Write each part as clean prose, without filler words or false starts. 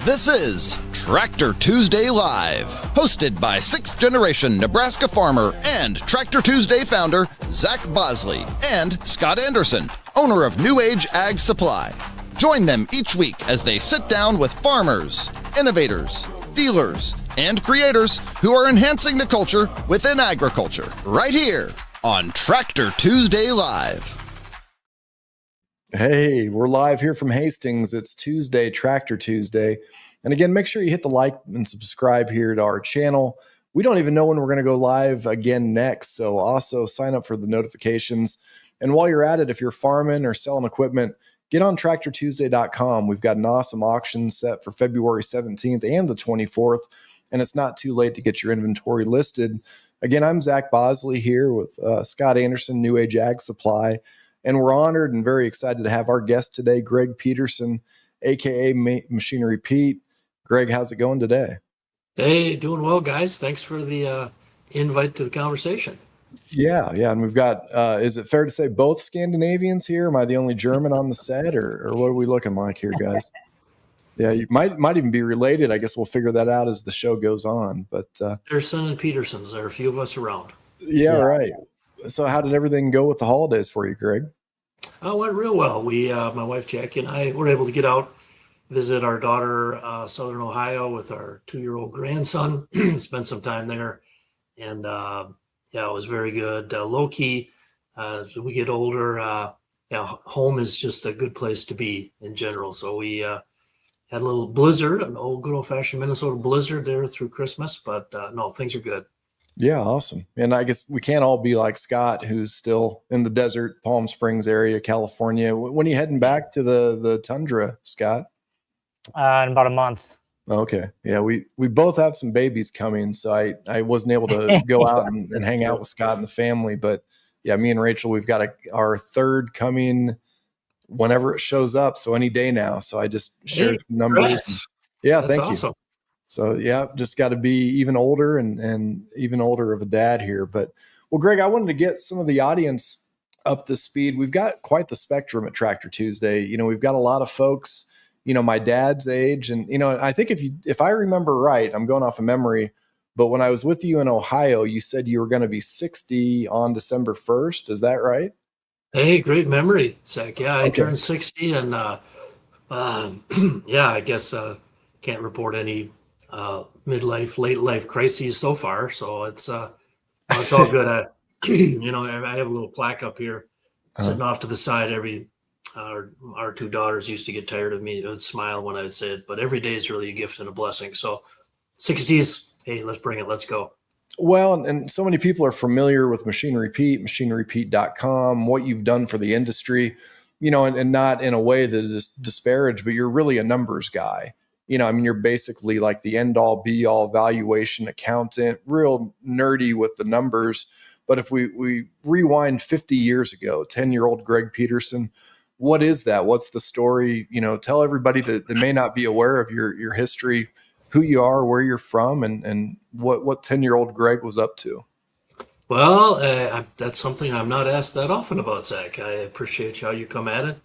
This is Tractor Tuesday Live, hosted by sixth-generation Nebraska farmer and Tractor Tuesday founder Zach Bosley and Scott Anderson, owner of New Age Ag Supply. Join them each week as they sit down with farmers, innovators, dealers, and creators who are enhancing the culture within agriculture, right here on Tractor Tuesday Live. Hey, we're live here from Hastings. It's Tuesday, Tractor Tuesday. And again, make sure you hit the like and subscribe here to our channel. We don't even know when we're going to go live again next, so also sign up for the notifications. And while you're at it, if you're farming or selling equipment, get on tractortuesday.com. We've got an awesome auction set for February 17th and the 24th, and it's not too late to get your inventory listed. Again, I'm Zach Bosley here with Scott Anderson, New Age Ag Supply. And we're honored and very excited to have our guest today, Greg Peterson, a.k.a. Machinery Pete. Greg, how's it going today? Hey, doing well, guys. Thanks for the invite to the conversation. Yeah. And we've got, is it fair to say both Scandinavians here? Am I the only German on the set, or what are we looking like here, guys? Yeah, you might even be related. I guess we'll figure that out as the show goes on. But Peterson and Petersons, there are a few of us around. Yeah, right. So how did everything go with the holidays for you, Greg? It went real well. We, my wife Jackie and I, were able to get out, visit our daughter, Southern Ohio, with our 2-year-old grandson, spend some time there. And it was very good. Low key, as we get older, home is just a good place to be in general. So we had a little blizzard, an good old fashioned Minnesota blizzard there through Christmas, but no, things are good. Yeah, awesome. And I guess we can't all be like Scott, who's still in the desert, Palm Springs area, California. When are you heading back to the tundra, Scott? In about a month. Okay. Yeah, we both have some babies coming, so I wasn't able to go out and hang out with Scott and the family. But yeah, me and Rachel, we've got our third coming whenever it shows up, so any day now. So I just shared some numbers. Yeah, That's thank awesome. you. So yeah, just got to be even older and even older of a dad here. But well, Greg, I wanted to get some of the audience up to speed. We've got quite the spectrum at Tractor Tuesday. You know, we've got a lot of folks, you know, my dad's age, and you know, I think if I remember right, I'm going off of memory, but when I was with you in Ohio, you said you were going to be 60 on December 1st. Is that right? Hey, great memory, Zach. Yeah, I Okay. turned 60, and I guess can't report any midlife, late life crises so far. So it's all good. I have a little plaque up here sitting off to the side. Our two daughters used to get tired of me. They would smile when I would say it, but every day is really a gift and a blessing. So 60s, hey, let's bring it. Let's go. Well, and so many people are familiar with Machinery Pete, machinerypete.com, what you've done for the industry, you know, and not in a way that is disparaged, but you're really a numbers guy. You know, I mean, you're basically like the end all be all valuation accountant, real nerdy with the numbers. But if we rewind 50 years ago, 10-year-old Greg Peterson, what is that? What's the story? You know, tell everybody that may not be aware of your history, who you are, where you're from, and what 10-year-old Greg was up to. Well, that's something I'm not asked that often about, Zach. I appreciate how you come at it.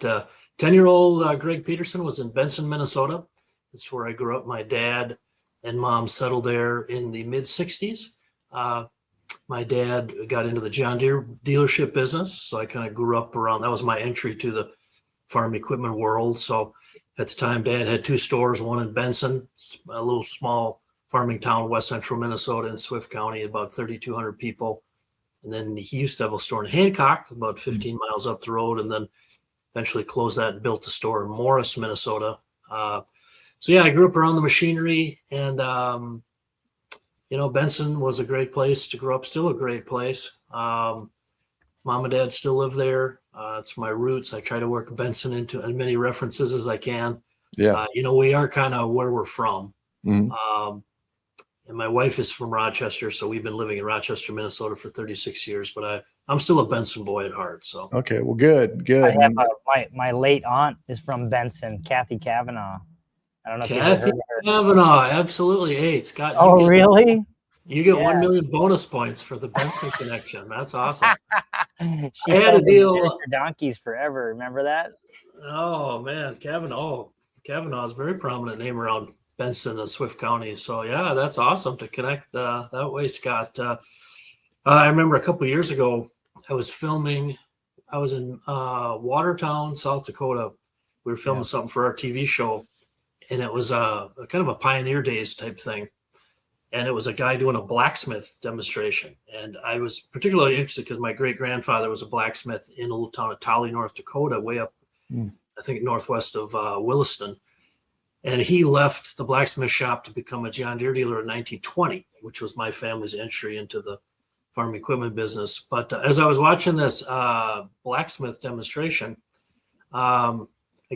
10-year-old Greg Peterson was in Benson, Minnesota. That's where I grew up. My dad and mom settled there in the mid 60s. My dad got into the John Deere dealership business. So I kind of grew up around, that was my entry to the farm equipment world. So at the time, Dad had 2 stores, one in Benson, a little small farming town, west central Minnesota in Swift County, about 3,200 people. And then he used to have a store in Hancock, about 15 miles up the road, and then eventually closed that and built a store in Morris, Minnesota. So yeah, I grew up around the machinery, and Benson was a great place to grow up, still a great place. Mom and Dad still live there. It's my roots. I try to work Benson into as many references as I can. Yeah. We are kind of where we're from. Mm-hmm. And my wife is from Rochester, so we've been living in Rochester, Minnesota for 36 years, but I'm still a Benson boy at heart. So okay, well, good. I have my late aunt is from Benson, Kathy Kavanaugh. I don't know if you've ever heard of her. Kavanaugh, absolutely. Hey, Scott. Oh, really? You get 1 million bonus points for the Benson connection. That's awesome. She I had a sold deal for donkeys forever. Remember that? Oh man, Kavanaugh is a very prominent name around Benson and Swift County. So yeah, that's awesome to connect that way, Scott. I remember a couple of years ago, I was filming. I was in Watertown, South Dakota. We were filming something for our TV show, and it was a kind of a Pioneer Days type thing. And it was a guy doing a blacksmith demonstration. And I was particularly interested because my great grandfather was a blacksmith in a little town of Tolly, North Dakota, way up, I think, northwest of Williston. And he left the blacksmith shop to become a John Deere dealer in 1920, which was my family's entry into the farm equipment business. But as I was watching this blacksmith demonstration, I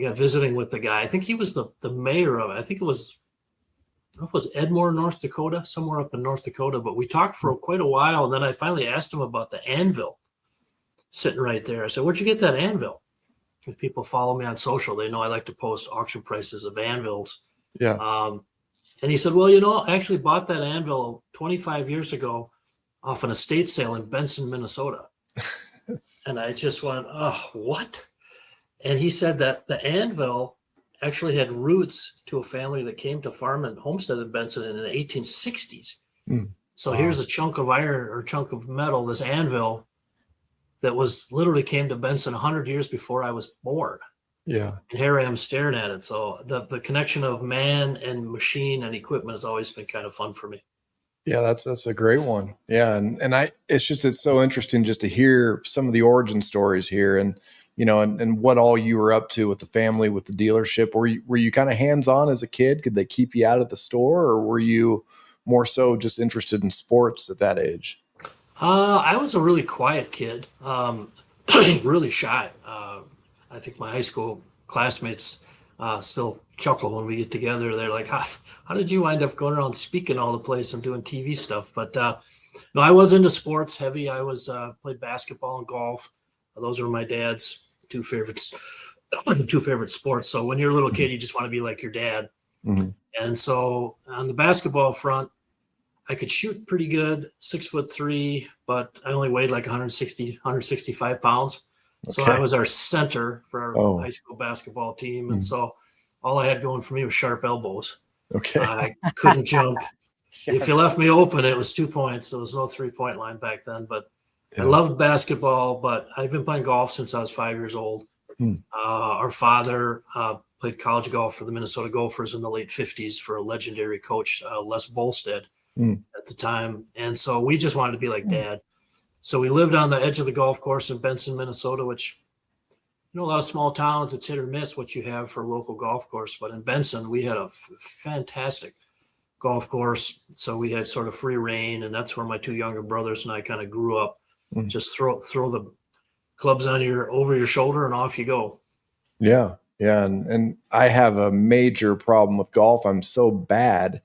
got visiting with the guy. I think he was the mayor of it. I think it was, I don't know if it was Edmore, North Dakota, somewhere up in North Dakota. But we talked for quite a while. And then I finally asked him about the anvil sitting right there. I said, "Where'd you get that anvil?" If people follow me on social, they know I like to post auction prices of anvils. Yeah. And he said, "Well, you know, I actually bought that anvil 25 years ago off an estate sale in Benson, Minnesota." And I just went, "Oh, what?" And he said that the anvil actually had roots to a family that came to farm and homestead in Benson in the 1860s. So here's a chunk of iron or chunk of metal, this anvil, that was literally came to Benson 100 years before I was born. Yeah. And here I am staring at it. So the connection of man and machine and equipment has always been kind of fun for me. Yeah, that's a great one. Yeah. And it's so interesting just to hear some of the origin stories here and, you know, and what all you were up to with the family, with the dealership. Were you kind of hands-on as a kid? Could they keep you out of the store, or were you more so just interested in sports at that age? I was a really quiet kid, really shy. I think my high school classmates still chuckle when we get together. They're like, how did you wind up going around speaking all the place and doing TV stuff? But no, I was into sports heavy. I was played basketball and golf. Those were my dad's two favorite sports. So when you're a little kid, you just want to be like your dad. Mm-hmm. And so on the basketball front, I could shoot pretty good, 6'3", but I only weighed like 165 pounds. So I was our center for our high school basketball team. And so all I had going for me was sharp elbows. Okay. I couldn't jump. If you left me open, it was 2 points. There was no 3-point line back then, but I loved basketball, but I've been playing golf since I was 5 years old. Our father played college golf for the Minnesota Gophers in the late 50s for a legendary coach, Les Bolstead. At the time. And so we just wanted to be like Dad. So we lived on the edge of the golf course in Benson, Minnesota, which, you know, a lot of small towns, it's hit or miss what you have for a local golf course. But in Benson, we had a fantastic golf course. So we had sort of free reign. And that's where my two younger brothers and I kind of grew up. Just throw the clubs on over your shoulder and off you go. Yeah. Yeah. And I have a major problem with golf. I'm so bad.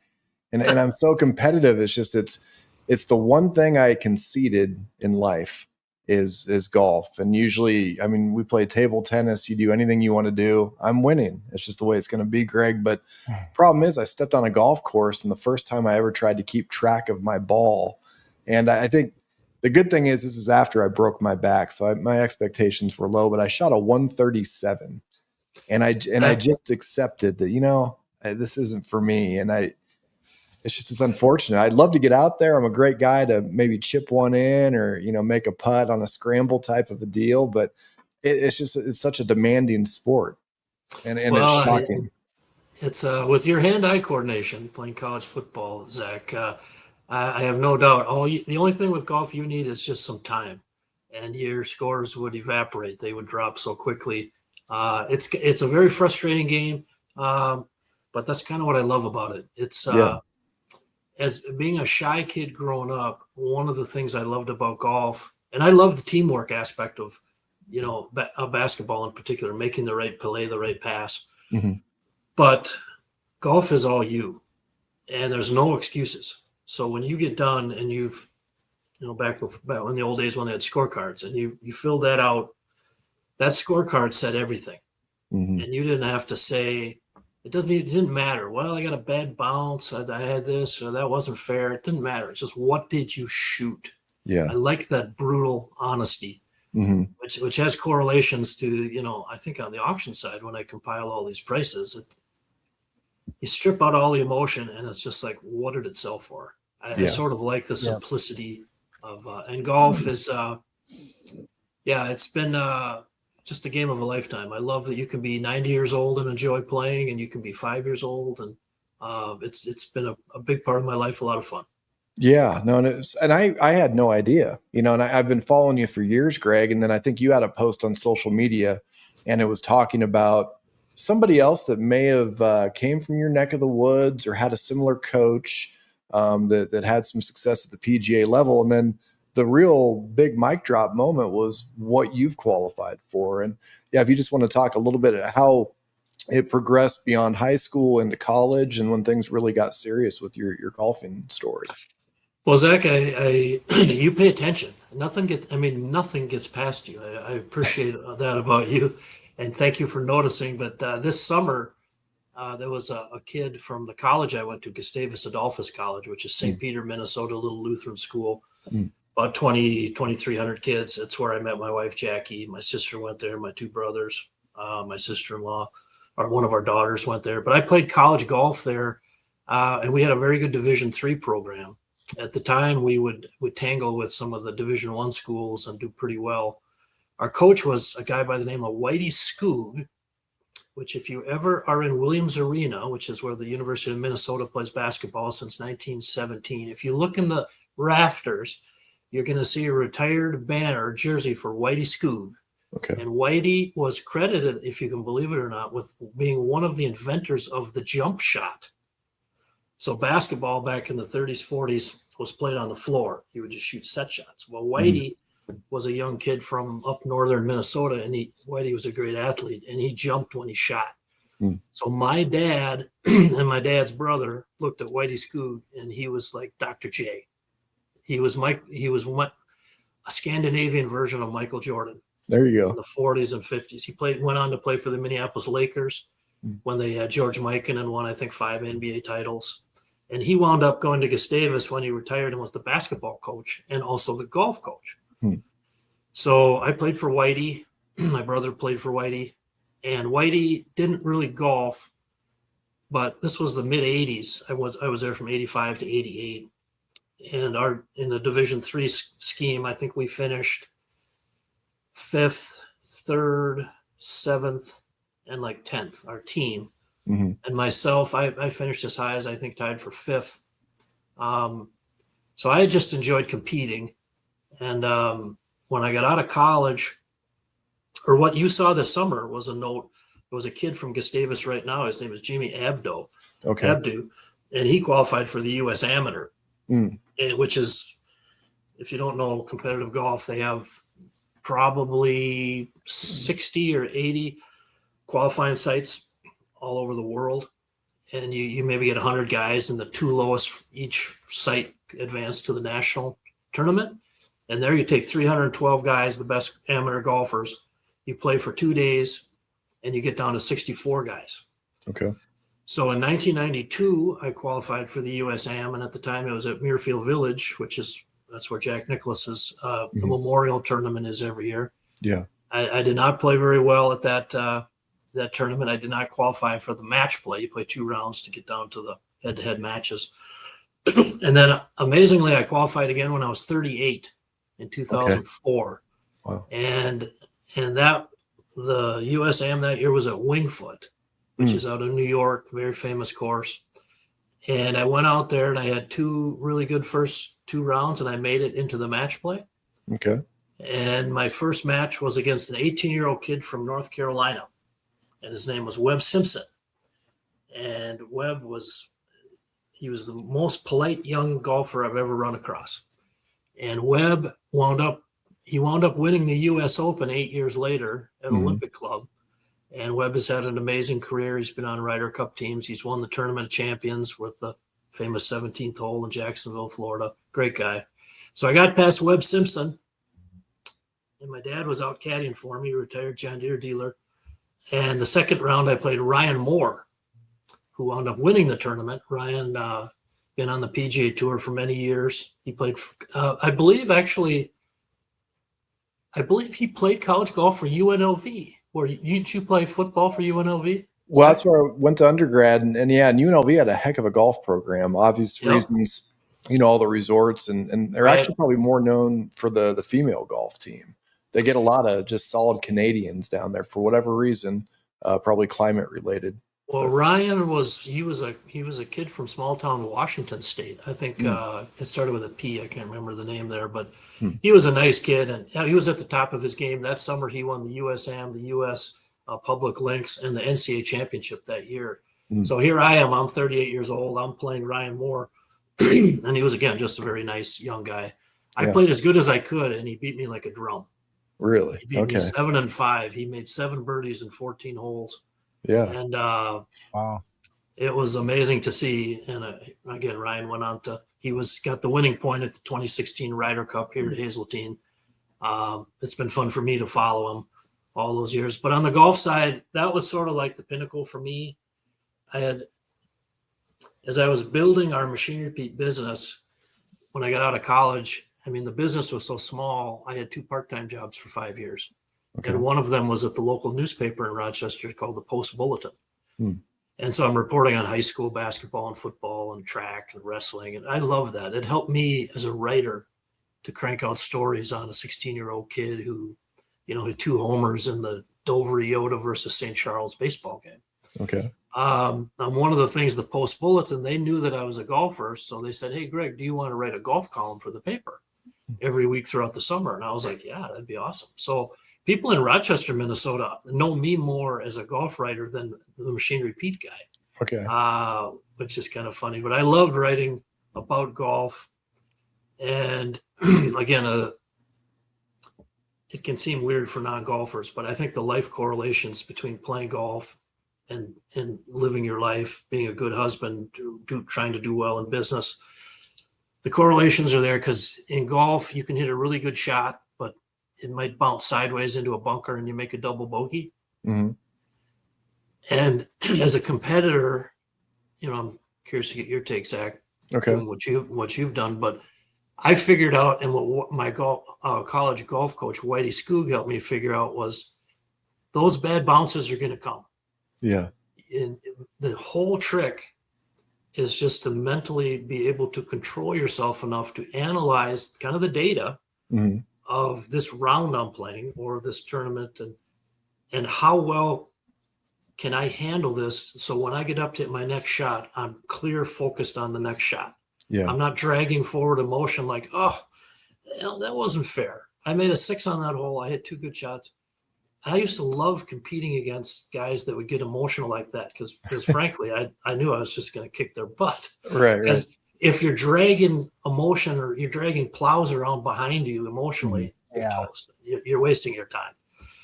And I'm so competitive. It's just, it's the one thing I conceded in life is golf. And usually, I mean, we play table tennis. You do anything you want to do, I'm winning. It's just the way it's going to be, Greg. But problem is I stepped on a golf course and the first time I ever tried to keep track of my ball. And I think the good thing is this is after I broke my back. So my expectations were low, but I shot a 137 and I just accepted that, you know, this isn't for me. And it's unfortunate. I'd love to get out there. I'm a great guy to maybe chip one in or, you know, make a putt on a scramble type of a deal, but it's such a demanding sport. And it's shocking. It's with your hand-eye coordination, playing college football, Zach, I have no doubt. The only thing with golf you need is just some time and your scores would evaporate. They would drop so quickly. It's a very frustrating game. But that's kind of what I love about it. It's, as being a shy kid growing up, one of the things I loved about golf, and I love the teamwork aspect of, you know, basketball in particular, making the right play, the right pass. But golf is all you, and there's no excuses. So when you get done and you've, you know, back in the old days when they had scorecards and you fill that out, that scorecard said everything. And you didn't have to say, it didn't matter. Well, I got a bad bounce. I had this, or that wasn't fair. It didn't matter. It's just, what did you shoot? Yeah. I like that brutal honesty, which has correlations to, you know, I think on the auction side, when I compile all these prices, you strip out all the emotion, and it's just like, what did it sell for? I sort of like the simplicity of, and golf is, it's been just a game of a lifetime. I love that you can be 90 years old and enjoy playing, and you can be 5 years old, and it's been a big part of my life, a lot of fun. Yeah, no, and I had no idea, and I've been following you for years, Greg. And then I think you had a post on social media, and it was talking about somebody else that may have came from your neck of the woods or had a similar coach that had some success at the PGA level. And then the real big mic drop moment was what you've qualified for. And if you just want to talk a little bit about how it progressed beyond high school into college and when things really got serious with your golfing story. Well, Zach, I you pay attention. Nothing gets past you. I appreciate that about you, and thank you for noticing. But this summer, there was a kid from the college I went to, Gustavus Adolphus College, which is St. Peter, Minnesota, little Lutheran school, about 2,300 kids. That's where I met my wife, Jackie. My sister went there, my two brothers, my sister-in-law, or one of our daughters went there. But I played college golf there, and we had a very good Division III program. At the time, we would tangle with some of the Division I schools and do pretty well. Our coach was a guy by the name of Whitey Skoog, which if you ever are in Williams Arena, which is where the University of Minnesota plays basketball since 1917, if you look in the rafters, you're going to see a retired banner jersey for Whitey Skoog. Okay. And Whitey was credited, if you can believe it or not, with being one of the inventors of the jump shot. So basketball back in the 30s, 40s was played on the floor. You would just shoot set shots. Well, Whitey was a young kid from up northern Minnesota, and Whitey was a great athlete, and he jumped when he shot. So my dad and my dad's brother looked at Whitey Skoog, and he was like Dr. J. He was a Scandinavian version of Michael Jordan. There you go. In the 40s and 50s. He went on to play for the Minneapolis Lakers when they had George Mikan and won, I think, 5 NBA titles. And he wound up going to Gustavus when he retired and was the basketball coach and also the golf coach. So I played for Whitey. My brother played for Whitey. And Whitey didn't really golf, but this was the mid-'80s. I was there from 85 to 88. And in the Division III scheme, I think we finished 5th, 3rd, 7th, and like 10th, our team. And myself, I finished as high as I think tied for 5th. So I just enjoyed competing. And when I got out of college, or what you saw this summer was a note. There was a kid from Gustavus right now. His name is Jimmy Abdo. Okay. Abdu, and he qualified for the U.S. Amateur, which is, if you don't know competitive golf, they have probably 60 or 80 qualifying sites all over the world, and you maybe get 100 guys, and the 2 lowest each site advance to the national tournament. And there you take 312 guys, the best amateur golfers. You play for 2 days, and you get down to 64 guys. Okay. So in 1992, I qualified for the U.S. Am, and at the time it was at Muirfield Village, that's where Jack Nicklaus's the Memorial Tournament is every year. Yeah. I did not play very well at that tournament. I did not qualify for the match play. You play 2 rounds to get down to the head-to-head matches. And then amazingly, I qualified again when I was 38 in 2004. Okay. Wow. And that the U.S. Am that year was at Wingfoot, which is out in New York, very famous course. And I went out there and I had 2 really good first 2 rounds, and I made it into the match play. Okay. And my first match was against an 18-year-old kid from North Carolina, and his name was Webb Simpson. And Webb was the most polite young golfer I've ever run across. And Webb wound up winning the U.S. Open 8 years later at Olympic Club. And Webb has had an amazing career. He's been on Ryder Cup teams. He's won the Tournament of Champions with the famous 17th hole in Jacksonville, Florida. Great guy. So I got past Webb Simpson, and my dad was out caddying for me, retired John Deere dealer. And the second round, I played Ryan Moore, who wound up winning the tournament. Ryan been on the PGA Tour for many years. He played, I believe he played college golf for UNLV. Didn't you play football for UNLV? Well, that's where I went to undergrad, and yeah, and UNLV had a heck of a golf program. Obvious Yep. reasons, all the resorts, and they're Right. actually probably more known for the female golf team. They get a lot of just solid Canadians down there for whatever reason, probably climate related. Well, Ryan he was a kid from small town Washington State. I think it started with a P. I can't remember the name there, but he was a nice kid, and he was at the top of his game. That summer, he won the USAM, the US Public Links, and the NCAA championship that year. So here I am. I'm 38 years old. I'm playing Ryan Moore, and he was, again, just a very nice young guy. I played as good as I could, and he beat me like a drum. Really? He beat me 7-5. He made 7 birdies in 14 holes. Yeah. And Wow. it was amazing to see. And again, Ryan went on to got the winning point at the 2016 Ryder Cup here at Hazeltine. It's been fun for me to follow him all those years. But on the golf side, that was sort of like the pinnacle for me. As I was building our machine repeat business, when I got out of college, I mean, the business was so small, I had 2 part-time jobs for 5 years. Okay. And one of them was at the local newspaper in Rochester called the Post-Bulletin. And so I'm reporting on high school basketball and football and track and wrestling. And I love that. It helped me as a writer to crank out stories on a 16-year-old kid who, had 2 homers in the Dover Iota versus St. Charles baseball game. Okay. One of the things, the Post-Bulletin, they knew that I was a golfer. So they said, "Hey, Greg, do you want to write a golf column for the paper every week throughout the summer?" And I was like, "Yeah, that'd be awesome." So people in Rochester, Minnesota know me more as a golf writer than the machine repeat guy. Okay. Which is kind of funny. But I loved writing about golf. And again, it can seem weird for non-golfers, but I think the life correlations between playing golf and living your life, being a good husband, trying to do well in business, the correlations are there, because in golf, you can hit a really good shot, but it might bounce sideways into a bunker and you make a double bogey. And as a competitor, I'm curious to get your take, Zach, Okay. what you've done, but I figured out, and what my college golf coach, Whitey Skoog, helped me figure out, was those bad bounces are going to come. Yeah. And the whole trick is just to mentally be able to control yourself enough to analyze kind of the data of this round I'm playing or this tournament, and how well can I handle this, so when I get up to hit my next shot, I'm clear, focused on the next shot. Yeah. I'm not dragging forward emotion like, oh, that wasn't fair. I made a 6 on that hole. I hit 2 good shots. I used to love competing against guys that would get emotional like that, because frankly, I knew I was just going to kick their butt. Right. Because if you're dragging emotion, or you're dragging plows around behind you emotionally, you're toast. You're wasting your time.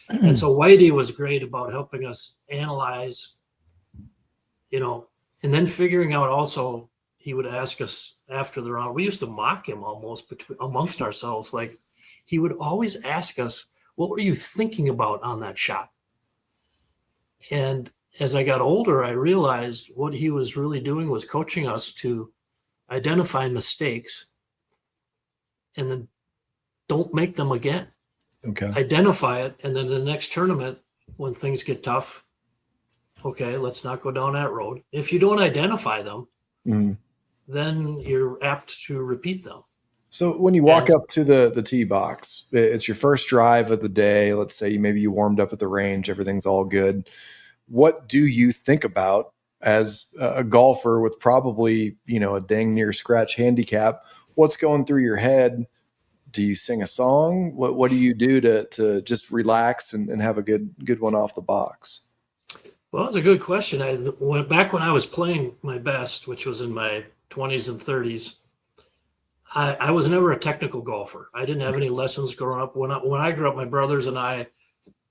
And so Whitey was great about helping us analyze, and then figuring out also, he would ask us after the round. We used to mock him almost amongst ourselves. Like, he would always ask us, "What were you thinking about on that shot?" And as I got older, I realized what he was really doing was coaching us to identify mistakes and then don't make them again. Okay. Identify it, and then the next tournament, when things get tough, okay, let's not go down that road. If you don't identify them, then you're apt to repeat them. So when you walk up to the tee box, it's your first drive of the day. Let's say maybe you warmed up at the range, everything's all good. What do you think about as a golfer with probably, a dang near scratch handicap? What's going through your head? Do you sing a song? What do you do to just relax and have a good one off the box? Well, that's a good question. Back when I was playing my best, which was in my 20s and 30s, I was never a technical golfer. I didn't have any lessons growing up. When I grew up, my brothers and I,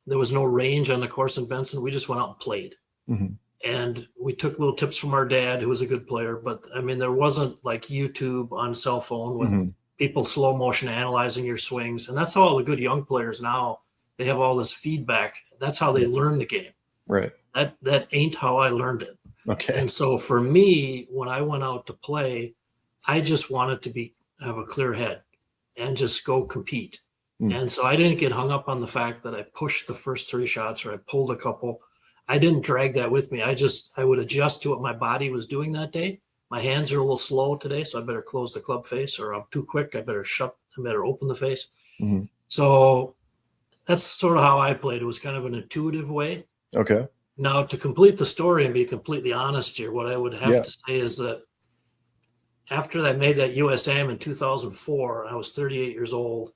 there was no range on the course in Benson. We just went out and played. And we took little tips from our dad, who was a good player. But I mean, there wasn't like YouTube on cell phone with people slow motion analyzing your swings. And that's how all the good young players now, they have all this feedback. That's how they learn the game. Right. That ain't how I learned it. Okay. And so for me, when I went out to play, I just wanted to have a clear head and just go compete. And so I didn't get hung up on the fact that I pushed the first 3 shots or I pulled a couple. I didn't drag that with me. I would adjust to what my body was doing that day. My hands are a little slow today, so I better close the club face, or I'm too quick. I better open the face. Mm-hmm. So that's sort of how I played. It was kind of an intuitive way. Okay. Now, to complete the story and be completely honest here, what I would have to say is that after I made that USAM in 2004, I was 38 years old.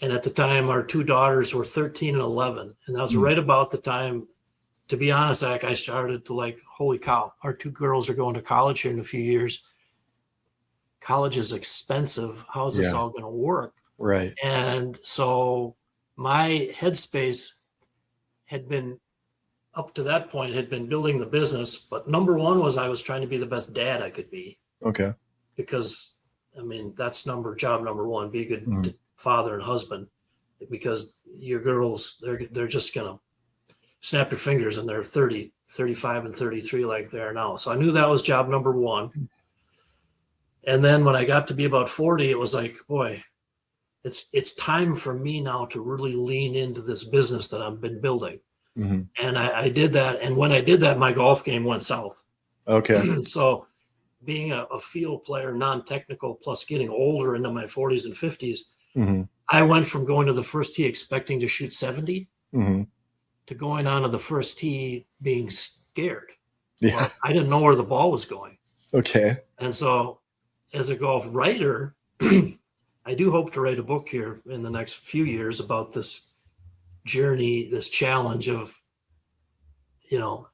And at the time, our two daughters were 13 and 11. And that was right about the time, to be honest, Zach, I started to like, holy cow, our two girls are going to college here in a few years. College is expensive. How's this all going to work? Right. And so my headspace had been, up to that point, had been building the business. But number one was I was trying to be the best dad I could be. Okay. Because, I mean, that's job number one, be a good father and husband, because your girls, they're just going to snap your fingers and they're 30, 35 and 33 like they are now. So I knew that was job number one. And then when I got to be about 40, it was like, boy, it's time for me now to really lean into this business that I've been building. Mm-hmm. And I did that. And when I did that, my golf game went south. Okay. So being a field player, non-technical, plus getting older into my 40s and 50s, I went from going to the first tee expecting to shoot 70 to going onto the first tee being scared. Yeah. Well, I didn't know where the ball was going. Okay. And so as a golf writer, I do hope to write a book here in the next few years about this journey, this challenge of,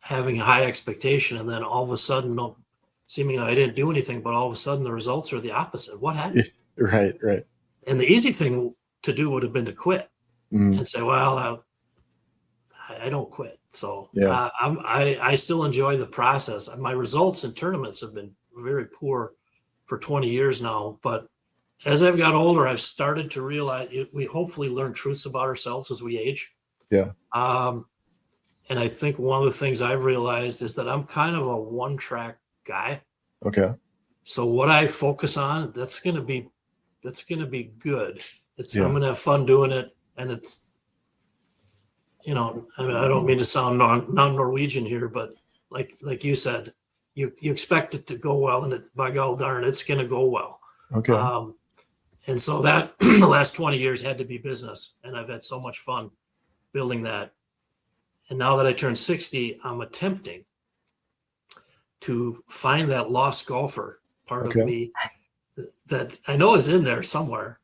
having a high expectation. And then all of a sudden, seemingly I didn't do anything, but all of a sudden the results are the opposite. What happened? Right. And the easy thing to do would have been to quit and say, well, I don't quit. So I still enjoy the process. My results in tournaments have been very poor for 20 years now. But as I've got older, I've started to realize we hopefully learn truths about ourselves as we age. Yeah. And I think one of the things I've realized is that I'm kind of a one-track guy. Okay. So what I focus on, that's going to be good. I'm going to have fun doing it. And it's, I don't mean to sound non-Norwegian here, but like you said, you expect it to go well, and by God darn, it's going to go well. Okay. And so that the last 20 years had to be business, and I've had so much fun building that. And now that I turned 60, I'm attempting to find that lost golfer part of me that I know is in there somewhere,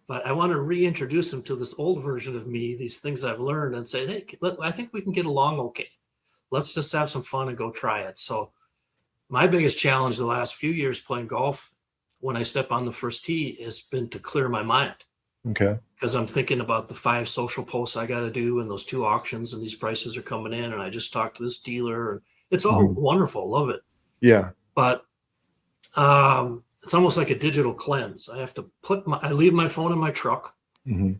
but I want to reintroduce him to this old version of me, these things I've learned, and say, hey, I think we can get along okay. Let's just have some fun and go try it. So my biggest challenge the last few years playing golf, when I step on the first tee, has been to clear my mind. Okay. Because I'm thinking about the 5 social posts I got to do and those 2 auctions, and these prices are coming in, and I just talked to this dealer, and it's all wonderful. Love it. Yeah. But it's almost like a digital cleanse. I have to I leave my phone in my truck, and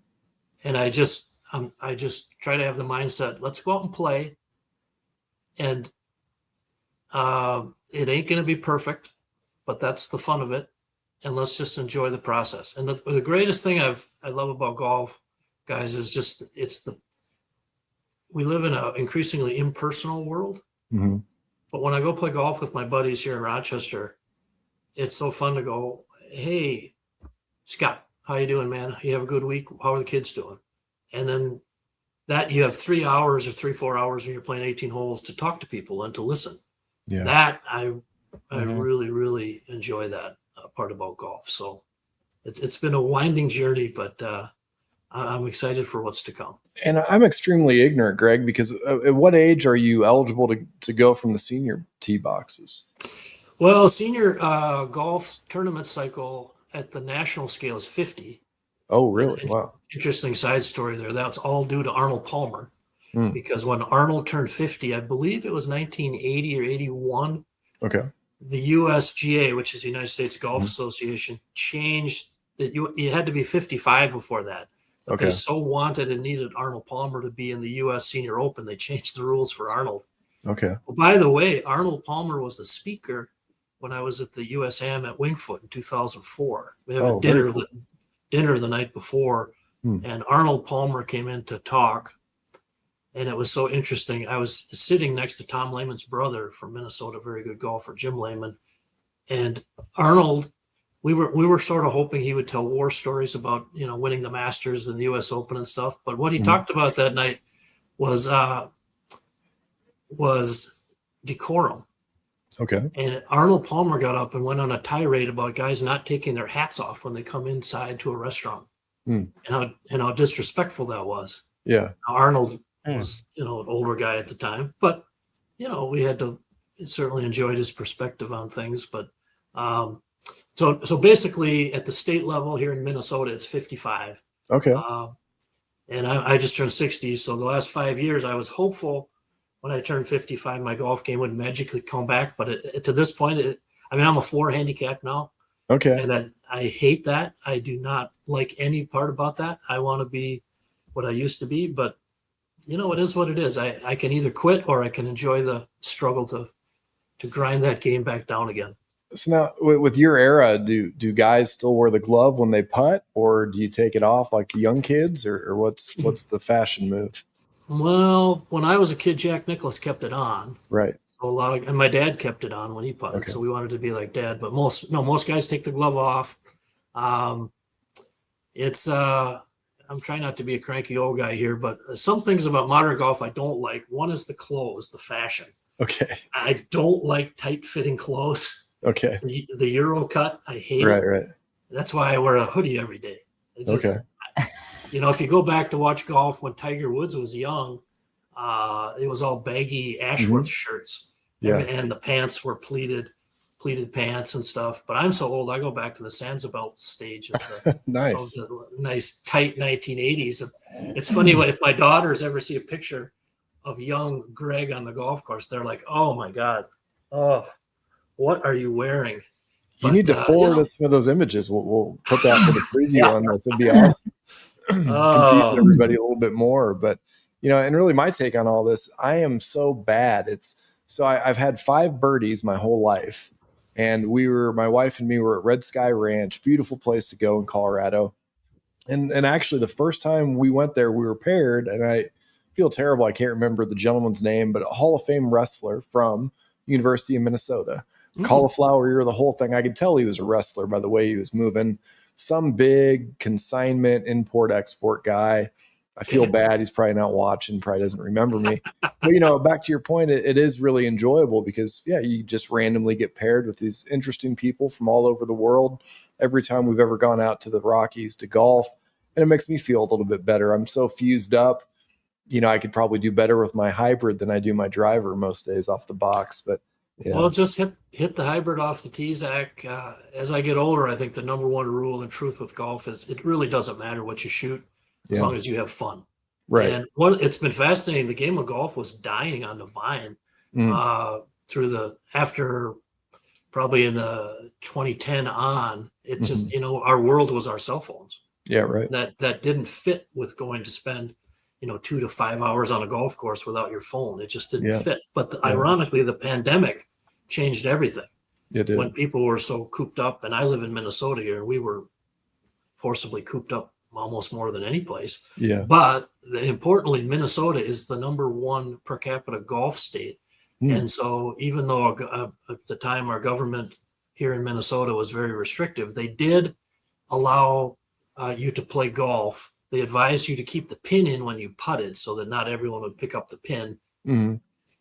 I just try to have the mindset, let's go out and play. And it ain't going to be perfect, but that's the fun of it. And let's just enjoy the process. And the greatest thing I love about golf, guys, is just we live in an increasingly impersonal world. But when I go play golf with my buddies here in Rochester, it's so fun to go, hey, Scott, how you doing, man? You have a good week? How are the kids doing? And then that you have 3 hours or 4 hours when you're playing 18 holes to talk to people and to listen. Yeah. That I really, really enjoy that part about golf. So it's been a winding journey, but I'm excited for what's to come. And I'm extremely ignorant, Greg, because at what age are you eligible to go from the senior tee boxes? Well, senior golf tournament cycle at the national scale is 50. Oh, really? Wow. Interesting side story there. That's all due to Arnold Palmer. Because when Arnold turned 50, I believe it was 1980 or 81. Okay. The USGA, which is the United States Golf Association, changed that you had to be 55 before that. Okay. They so wanted and needed Arnold Palmer to be in the U.S. Senior Open, they changed the rules for Arnold. Okay. Well, by the way, Arnold Palmer was the speaker when I was at the USAM at Wingfoot in 2004. We have a dinner the night before, and Arnold Palmer came in to talk. And it was so interesting. I was sitting next to Tom Lehman's brother from Minnesota, very good golfer, Jim Lehman. And Arnold, we were sort of hoping he would tell war stories about, winning the Masters and the US Open and stuff. But what he talked about that night was decorum. Okay. And Arnold Palmer got up and went on a tirade about guys not taking their hats off when they come inside to a restaurant, and how disrespectful that was. Yeah. Now, Arnold was, an older guy at the time, but we had to certainly enjoyed his perspective on things. But so basically, at the state level here in Minnesota, it's 55. Okay. And I just turned 60, so the last 5 years, I was hopeful when I turned 55, my golf game would magically come back. But to this point, I'm a 4 handicap now. Okay. And I hate that. I do not like any part about that. I want to be what I used to be, but it is what it is. I can either quit or I can enjoy the struggle to grind that game back down again. So now with your era, do guys still wear the glove when they putt, or do you take it off like young kids, or what's the fashion move? Well, when I was a kid, Jack Nicklaus kept it on. Right. So and my dad kept it on when he putted. Okay. So we wanted to be like dad, but most guys take the glove off. I'm trying not to be a cranky old guy here, but some things about modern golf I don't like. One is the clothes, the fashion. Okay. I don't like tight fitting clothes. Okay. The Euro cut, I hate it. Right. That's why I wear a hoodie every day. Okay. If you go back to watch golf when Tiger Woods was young, it was all baggy Ashworth shirts. Yeah. And the pants were pleated pants and stuff. But I'm so old, I go back to the Sansa stage of the, nice. Of the nice, tight 1980s. And it's funny if my daughters ever see a picture of young Greg on the golf course, they're like, oh, my God. Oh, what are you wearing? You need to forward us some of those images. We'll put that for the preview on this. It'd be awesome. Confuse everybody a little bit more. But, and really my take on all this, I am so bad. I've had 5 birdies my whole life. And my wife and me were at Red Sky Ranch, beautiful place to go in Colorado. And actually the first time we went there, we were paired, and I feel terrible. I can't remember the gentleman's name, but a Hall of Fame wrestler from University of Minnesota. Cauliflower ear, the whole thing. I could tell he was a wrestler by the way he was moving. Some big consignment import-export guy. I feel bad. He's probably not watching, probably doesn't remember me. But, back to your point, it is really enjoyable because, you just randomly get paired with these interesting people from all over the world every time we've ever gone out to the Rockies to golf. And it makes me feel a little bit better. I'm so fused up. I could probably do better with my hybrid than I do my driver most days off the box. But, yeah. Well, just hit the hybrid off the tee, Zach. As I get older, I think the number one rule in truth with golf is it really doesn't matter what you shoot as long as you have fun. Right. And it's been fascinating. The game of golf was dying on the vine after probably in the 2010 on. It just, our world was our cell phones. Yeah, right. That didn't fit with going to spend 2 to 5 hours on a golf course without your phone. It just didn't fit. But ironically, the pandemic changed everything. It did. When people were so cooped up, and I live in Minnesota here, and we were forcibly cooped up almost more than any place. Yeah. But importantly, Minnesota is the number 1 per capita golf state. And so even though at the time our government here in Minnesota was very restrictive, they did allow you to play golf. They advised you to keep the pin in when you putted so that not everyone would pick up the pin,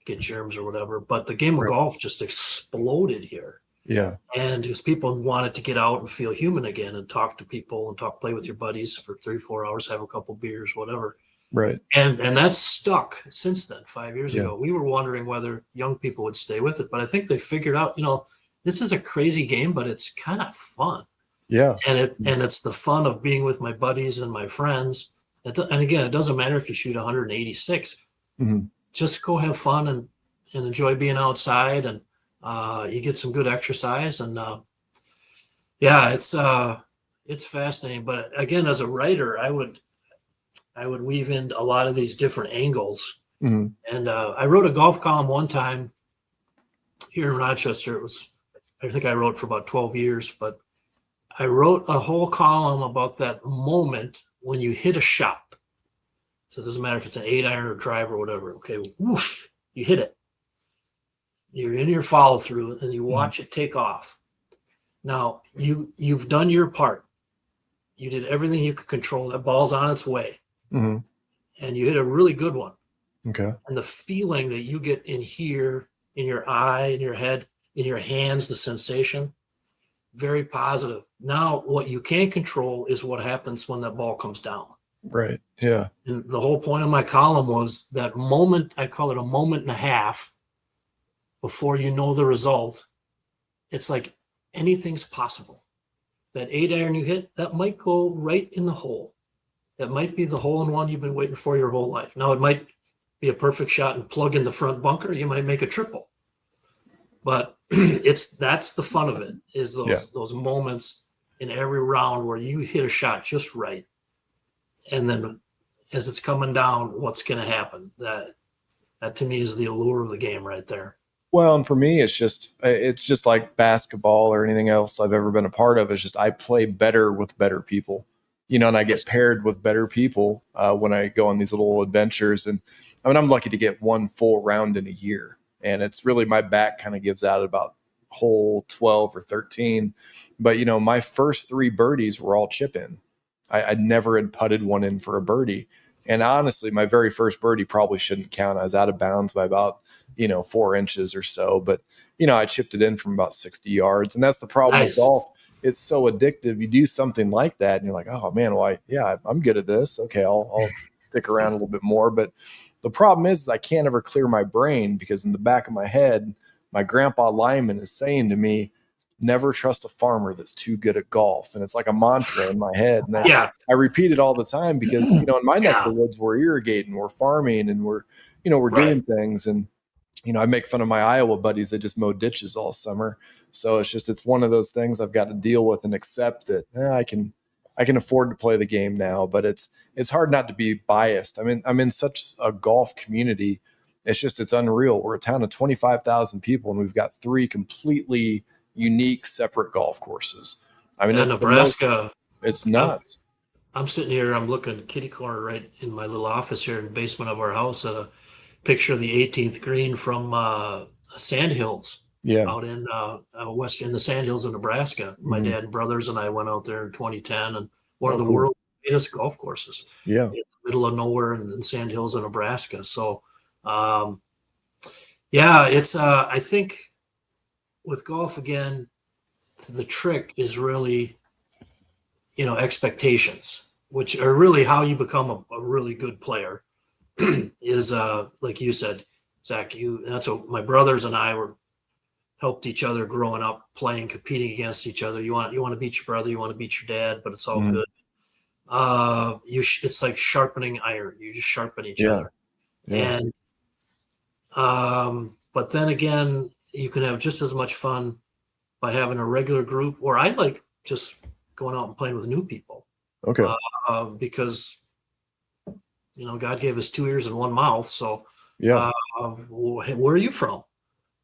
get germs or whatever. But the game of golf just exploded here. Yeah. And because people wanted to get out and feel human again and talk to people and play with your buddies for 3-4 hours, have a couple beers, whatever. Right. And that's stuck since then, 5 years ago. We were wondering whether young people would stay with it, but I think they figured out, this is a crazy game, but it's kind of fun. Yeah. And it's the fun of being with my buddies and my friends. And again, it doesn't matter if you shoot 186. Just go have fun and enjoy being outside, and you get some good exercise. And it's fascinating. But again, as a writer, I would weave in a lot of these different angles. And I wrote a golf column one time here in Rochester. I think I wrote for about 12 years, but I wrote a whole column about that moment when you hit a shot. So it doesn't matter if it's an 8-iron or driver or whatever. Okay, whoosh, you hit it. You're in your follow through, and you watch it take off. Now you've done your part. You did everything you could control. That ball's on its way, Mm-hmm. and you hit a really good one. Okay. And the feeling that you get in here, in your eye, in your head, in your hands, the sensation, very positive. Now, what you can't control is what happens when that ball comes down. Right. Yeah. And the whole point of my column was that moment, I call it a moment and a half before you know the result. It's like anything's possible. That 8-iron you hit, that might go right in the hole. That might be the hole-in-one you've been waiting for your whole life. Now, it might be a perfect shot and plug in the front bunker. You might make a triple. But that's the fun of it, is those moments in every round where you hit a shot just right. And then as it's coming down, what's going to happen? That to me is the allure of the game right there. Well, and for me, it's just like basketball or anything else I've ever been a part of. It's just I play better with better people, and I get paired with better people when I go on these little adventures. And I mean, I'm lucky to get one full round in a year, and it's really my back kind of gives out at about hole 12 or 13. But my first 3 birdies were all chip in. I never had putted one in for a birdie. And honestly, my very first birdie probably shouldn't count. I was out of bounds by about 4 inches or so, but I chipped it in from about 60 yards. And that's the problem with golf. It's so addictive. You do something like that and you're like, oh man, I'm good at this. Okay. I'll stick around a little bit more. But the problem is I can't ever clear my brain because in the back of my head, my grandpa Lyman is saying to me, never trust a farmer that's too good at golf. And it's like a mantra in my head. And I repeat it all the time because, in my neck of the woods, we're irrigating, we're farming, and we're doing things. And, I make fun of my Iowa buddies that just mow ditches all summer. So it's one of those things I've got to deal with and accept that I can afford to play the game now, but it's hard not to be biased. I'm in such a golf community. It's unreal. We're a town of 25,000 people and we've got 3 completely unique, separate golf courses. Nebraska, it's nuts. I'm sitting here, I'm looking kitty corner right in my little office here in the basement of our house at a picture of the 18th green from Sandhills out in in the Sandhills of Nebraska. My dad and brothers and I went out there in 2010 and one of the world's greatest golf courses in the middle of nowhere in Sandhills of Nebraska. So it's I think with golf, again, the trick is really, expectations, which are really how you become a really good player. Is like you said, Zach. That's what my brothers and I helped each other growing up, playing, competing against each other. You want to beat your brother, you want to beat your dad, but it's all good. It's like sharpening iron. You just sharpen each other, and but then again, you can have just as much fun by having a regular group, or I like just going out and playing with new people. Okay. Because, God gave us 2 ears and 1 mouth. So where are you from?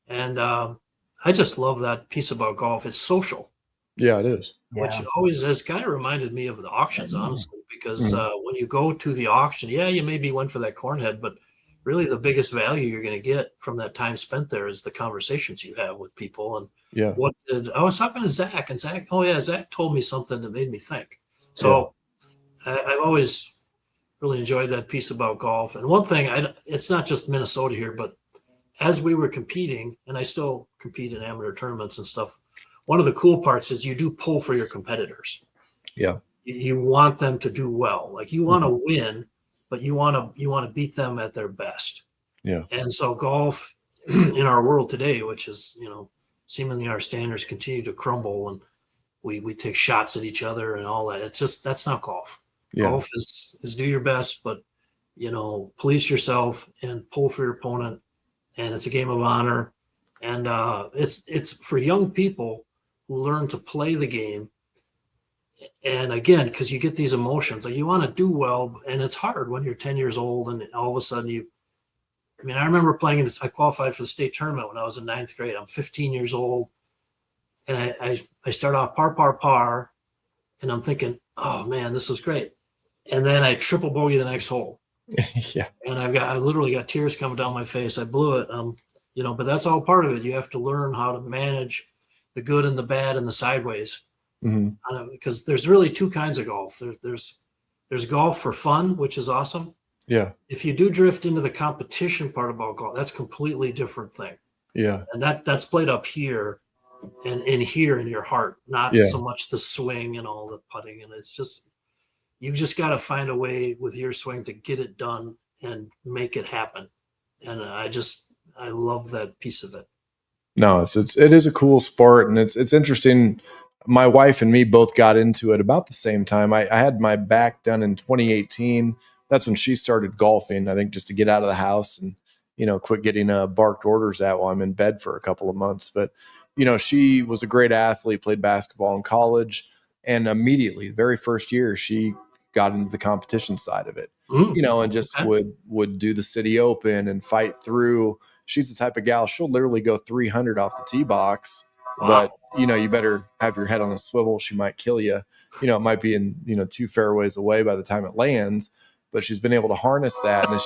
And I just love that piece about golf. It's social. Yeah, it is. Which always has kind of reminded me of the auctions, honestly, because when you go to the auction, you maybe went for that cornhead, but really the biggest value you're going to get from that time spent there is the conversations you have with people. And I was talking to Zach, and Zach told me something that made me think. So I've always really enjoyed that piece about golf. And one thing, it's not just Minnesota here, but as we were competing, and I still compete in amateur tournaments and stuff, one of the cool parts is you do pull for your competitors. Yeah. You want them to do well. Like you want to win, but you want to beat them at their best. Yeah. And so golf in our world today, which is, seemingly our standards continue to crumble and we take shots at each other and all that. That's not golf. Yeah. Golf is do your best, but police yourself and pull for your opponent. And it's a game of honor. And it's for young people who learn to play the game. And again, because you get these emotions, like you want to do well, and it's hard when you're 10 years old and all of a sudden I remember playing this. I qualified for the state tournament when I was in 9th grade. I'm 15 years old, and I start off par, and I'm thinking, oh man, this is great. And then I triple bogey the next hole. Yeah. And I literally got tears coming down my face. I blew it. But that's all part of it. You have to learn how to manage the good and the bad and the sideways. Hmm. Because there's really two kinds of golf. There's golf for fun, which is awesome. Yeah. If you do drift into the competition part about golf, that's a completely different thing. Yeah. And that's played up here and in here in your heart, not Yeah. so much the swing and all the putting. And it's just, you've just got to find a way with your swing to get it done and make it happen. And I love that piece of it. No, it is a cool sport, and it's interesting. My wife and me both got into it about the same time. I had my back done in 2018. That's when she started golfing. I think just to get out of the house and quit getting barked orders at while I'm in bed for a couple of months. But she was a great athlete, played basketball in college, and immediately, the very first year, she got into the competition side of it. And just Okay. would do the city open and fight through. She's the type of gal, she'll literally go 300 off the tee box, but Wow. you better have your head on a swivel. She might kill you. It might be in, 2 fairways away by the time it lands, but she's been able to harness that. And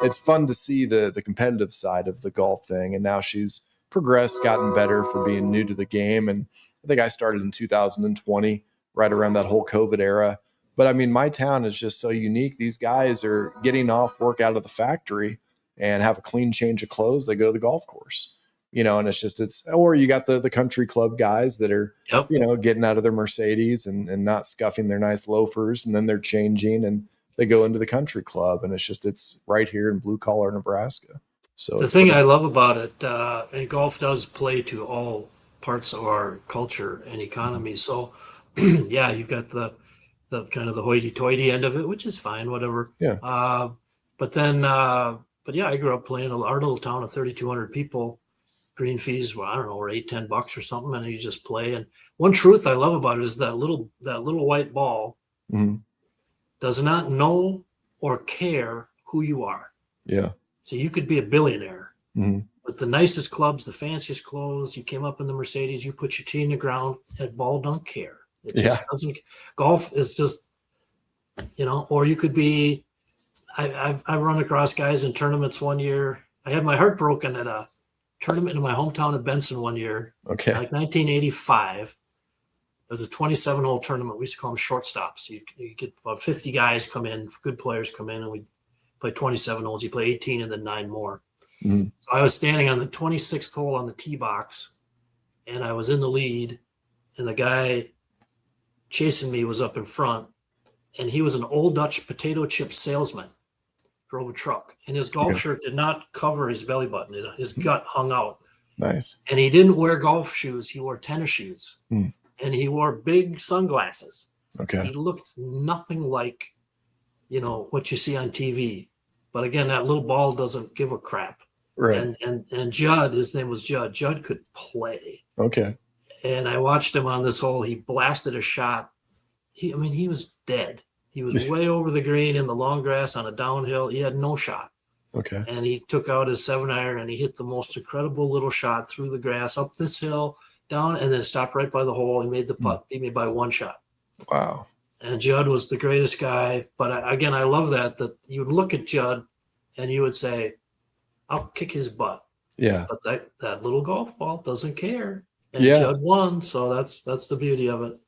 it's fun to see the competitive side of the golf thing. And now she's progressed, gotten better for being new to the game. And I think I started in 2020, right around that whole COVID era. But I mean, my town is just so unique. These guys are getting off work out of the factory and have a clean change of clothes. They go to the golf course, and or you got the country club guys that are, Yep. getting out of their Mercedes and not scuffing their nice loafers. And then they're changing and they go into the country club, and it's right here in blue collar Nebraska. So The thing I love about it, and golf does play to all parts of our culture and economy. So, yeah, you've got the kind of the hoity-toity end of it, which is fine, whatever. Yeah. But yeah, I grew up playing our little town of 3,200 people. Green fees, well, I don't know, were $8-10 or something, and you just play. And one truth I love about it is that little white ball Mm-hmm. does not know or care who you are. Yeah. So you could be a billionaire Mm-hmm. with the nicest clubs, the fanciest clothes. You came up in the Mercedes, you put your tee in the ground, that ball don't care. It just doesn't. Golf is just, or you could be. I've run across guys in tournaments one year. I had my heart broken at a tournament in my hometown of Benson one year. Okay. Like 1985. It was a 27-hole tournament. We used to call them shortstops. You get about 50 guys come in, good players come in, and we play 27 holes. You play 18 and then 9 more. Mm-hmm. So I was standing on the 26th hole on the tee box, and I was in the lead, and the guy chasing me was up in front, and he was an old Dutch potato chip salesman, drove a truck, and his golf shirt did not cover his belly button. His gut hung out. Nice. And he didn't wear golf shoes. He wore tennis shoes. Mm. And he wore big sunglasses. Okay. He looked nothing like, what you see on TV. But again, that little ball doesn't give a crap. Right. And Judd, his name was Judd. Judd could play. Okay. And I watched him on this hole. He blasted a shot. He was dead. He was way over the green in the long grass on a downhill. He had no shot. Okay. And he took out his 7-iron and he hit the most incredible little shot through the grass, up this hill, down, and then stopped right by the hole. He made the putt, beat me by 1 shot. Wow. And Judd was the greatest guy. But again, I love that you would look at Judd and you would say, I'll kick his butt. Yeah. But that little golf ball doesn't care. And Yeah. Judd won. So that's the beauty of it.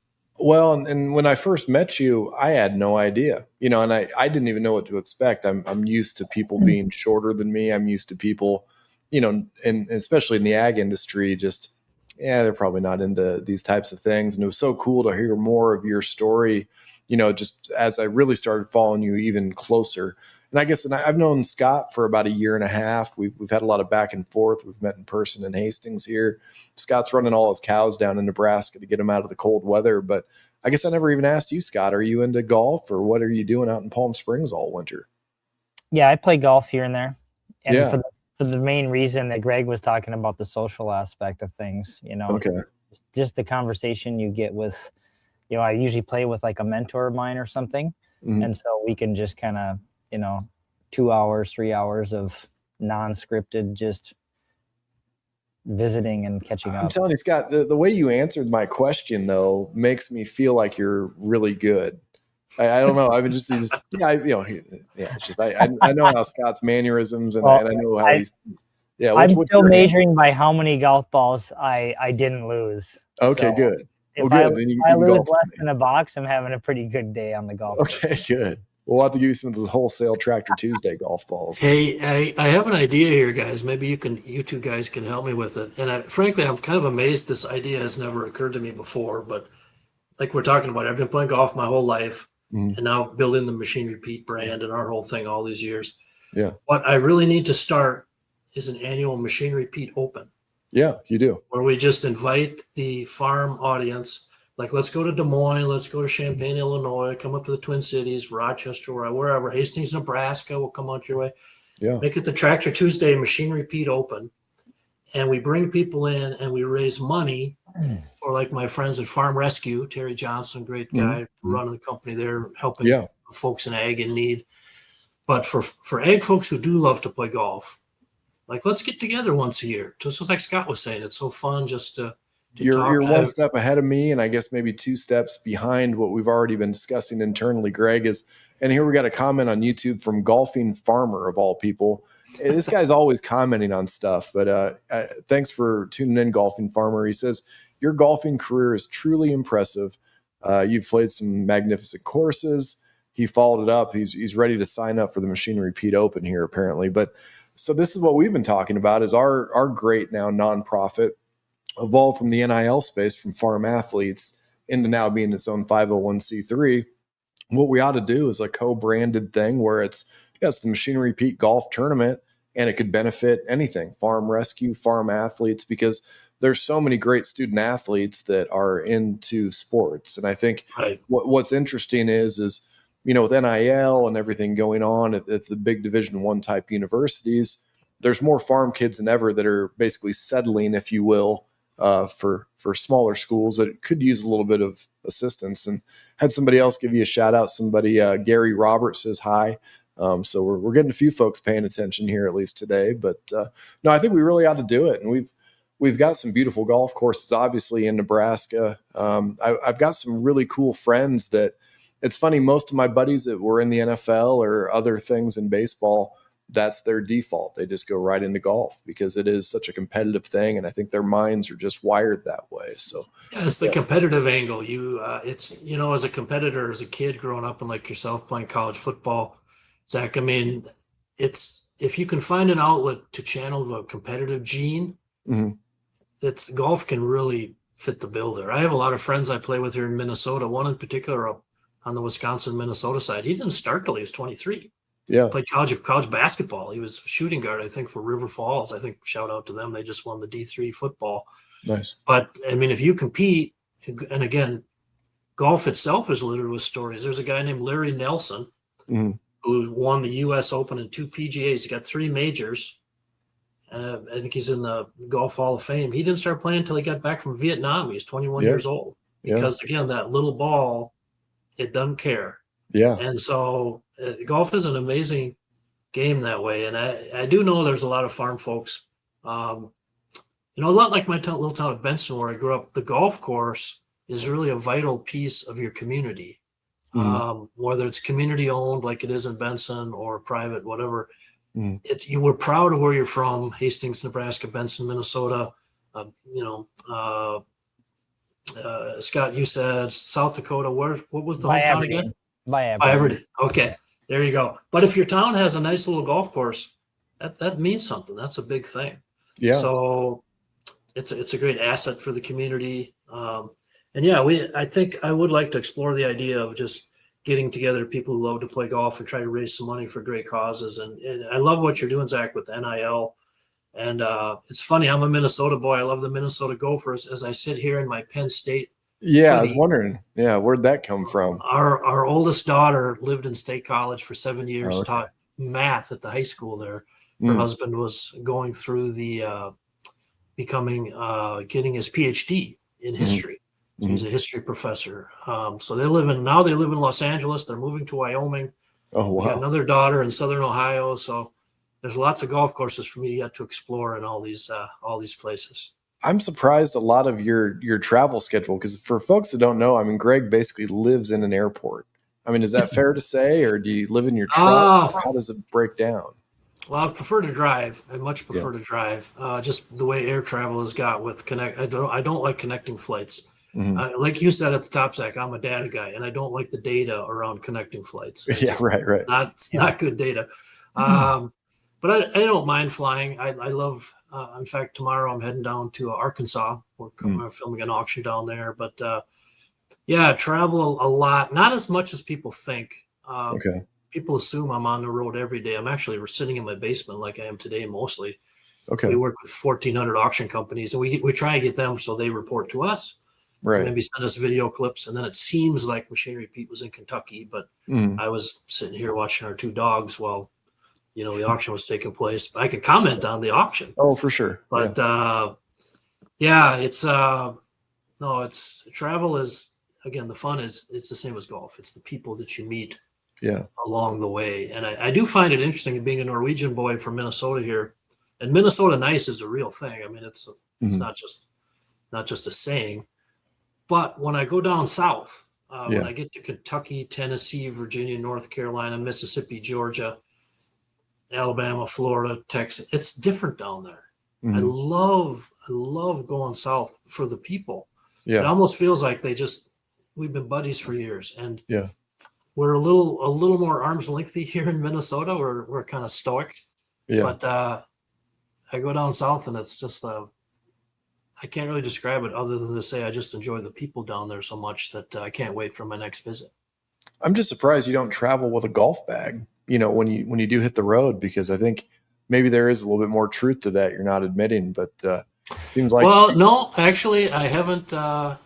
Well, and when I first met you, I had no idea, and I didn't even know what to expect. I'm used to people being shorter than me. I'm used to people, and especially in the ag industry, just, they're probably not into these types of things. And it was so cool to hear more of your story, just as I really started following you even closer. And I guess, I've known Scott for about a year and a half. We've had a lot of back and forth. We've met in person in Hastings here. Scott's running all his cows down in Nebraska to get them out of the cold weather. But I guess I never even asked you, Scott, are you into golf, or what are you doing out in Palm Springs all winter? Yeah, I play golf here and there. And Yeah. for the main reason that Greg was talking about, the social aspect of things, Okay. just the conversation you get with, I usually play with like a mentor of mine or something. Mhm. And so we can just kind of, 2 hours, 3 hours of non-scripted, just visiting and catching up. I'm telling you, Scott, the way you answered my question, though, makes me feel like you're really good. I don't know. I mean, it's just I know how Scott's mannerisms, and Well, I know how he's. Yeah, I'm what's still your hand? measuring by how many golf balls I didn't lose. Okay, So good. Well, if good. Then you I can lose golf with less me. than a box, I'm having a pretty good day on the golf course. Okay, good. We'll have to give you some of those wholesale Tractor Tuesday golf balls. Hey, I have an idea here, guys. Maybe you two guys can help me with it. And frankly, I'm kind of amazed this idea has never occurred to me before. But like we're talking about, I've been playing golf my whole life, Mhm. and now building the Machine Repeat brand and our whole thing all these years. Yeah. What I really need to start is an annual Machine Repeat Open, Yeah, you do. where we just invite the farm audience. Like, let's go to Des Moines, let's go to Champaign, Illinois, come up to the Twin Cities, Rochester, wherever, Hastings, Nebraska will come out your way. Yeah. Make it the Tractor Tuesday Machine Repeat Open. And we bring people in and we raise money for, like, my friends at Farm Rescue, Terry Johnson, great guy, running the company there, helping Yeah. folks in ag in need. But for ag folks who do love to play golf, like, let's get together once a year. Just like Scott was saying, it's so fun just to talk. You're one step ahead of me, and I guess maybe 2 steps behind what we've already been discussing internally, Greg, and here we got a comment on YouTube from Golfing Farmer of all people. This guy's always commenting on stuff, but thanks for tuning in, Golfing Farmer. He says, your golfing career is truly impressive. You've played some magnificent courses. He followed it up. He's ready to sign up for the Machine Repeat Open here, apparently. But so this is what we've been talking about is our great now nonprofit evolved from the NIL space from farm athletes into now being its own 501c3. What we ought to do is a co-branded thing where it's the Machine Repeat Golf Tournament, and it could benefit anything, farm rescue, farm athletes, because there's so many great student athletes that are into sports. And I think what's interesting is with NIL and everything going on at the big Division I type universities, there's more farm kids than ever that are basically settling, if you will, for smaller schools that could use a little bit of assistance. And had somebody else give you a shout out. Somebody, Gary Roberts, says hi. So we're getting a few folks paying attention here, at least today. But no, I think we really ought to do it. And we've got some beautiful golf courses, obviously, in Nebraska. I've got some really cool friends that it's funny. Most of my buddies that were in the NFL or other things in baseball, that's their default. They just go right into golf because it is such a competitive thing. And I think their minds are just wired that way. So yeah, it's the competitive angle. It's, as a competitor, as a kid growing up and like yourself playing college football, Zach, I mean, if you can find an outlet to channel the competitive gene, it's golf can really fit the bill there. I have a lot of friends I play with here in Minnesota. One in particular up on the Wisconsin-Minnesota side. He didn't start till he was 23. Yeah. Played college basketball. He was a shooting guard, I think, for River Falls. I think, shout out to them. They just won the D3 football. Nice. But I mean, if you compete, and again, golf itself is littered with stories. There's a guy named Larry Nelson who won the U.S. Open and 2 PGAs. He got 3 majors. I think he's in the Golf Hall of Fame. He didn't start playing until he got back from Vietnam. He was 21 years old. Because, again, that little ball, it doesn't care. Yeah. And so golf is an amazing game that way. And I do know there's a lot of farm folks, a lot like my little town of Benson where I grew up. The golf course is really a vital piece of your community, whether it's community owned like it is in Benson or private, whatever. You were proud of where you're from: Hastings, Nebraska; Benson, Minnesota. Scott, you said South Dakota. What was the hometown again? By Aberdeen. Okay, there you go. But if your town has a nice little golf course, that means something. That's a big thing. Yeah. So it's a great asset for the community. I think I would like to explore the idea of just getting together people who love to play golf and try to raise some money for great causes. And I love what you're doing, Zach, with the NIL. And it's funny, I'm a Minnesota boy. I love the Minnesota Gophers as I sit here in my Penn State. Yeah, I was wondering. Yeah, where'd that come from? Our oldest daughter lived in State College for 7 years, taught math at the high school there. Her husband was going through the getting his PhD in history. So he's a history professor. So they live in Los Angeles. They're moving to Wyoming. Oh, wow. Got another daughter in Southern Ohio. So there's lots of golf courses for me to get to explore in all these places. I'm surprised a lot of your travel schedule, because for folks that don't know, I mean, Greg basically lives in an airport. I mean, is that fair to say, or do you live in your truck? How does it break down? Well, I prefer to drive. I much prefer to drive. Just the way air travel has got with connect. I don't like connecting flights. Like you said at the top, Zach, I'm a data guy, and I don't like the data around connecting flights. Right. It's not good data. But I don't mind flying. I love. In fact, tomorrow I'm heading down to Arkansas. We're filming an auction down there. But yeah, travel a lot. Not as much as people think. People assume I'm on the road every day. I'm actually sitting in my basement like I am today mostly. We work with 1,400 auction companies, and we try and get them so they report to us. Right. Maybe send us video clips, and then it seems like Machinery Pete was in Kentucky, but I was sitting here watching our two dogs while the auction was taking place. But I could comment on the auction. Oh, for sure. But it's travel is, again, the fun is it's the same as golf. It's the people that you meet along the way. And I do find it interesting being a Norwegian boy from Minnesota here. And Minnesota nice is a real thing. I mean, it's not just a saying. But when I go down south, when I get to Kentucky, Tennessee, Virginia, North Carolina, Mississippi, Georgia, Alabama, Florida, Texas, it's different down there. I love going south for the people. It almost feels like we've been buddies for years, and we're a little more arm's lengthy here in Minnesota. We're kind of stoic, but I go down south, and it's just I can't really describe it other than to say I just enjoy the people down there so much that I can't wait for my next visit. I'm just surprised you don't travel with a golf bag, when you do hit the road, because I think maybe there is a little bit more truth to that you're not admitting, but seems like. Well, no, actually, I haven't.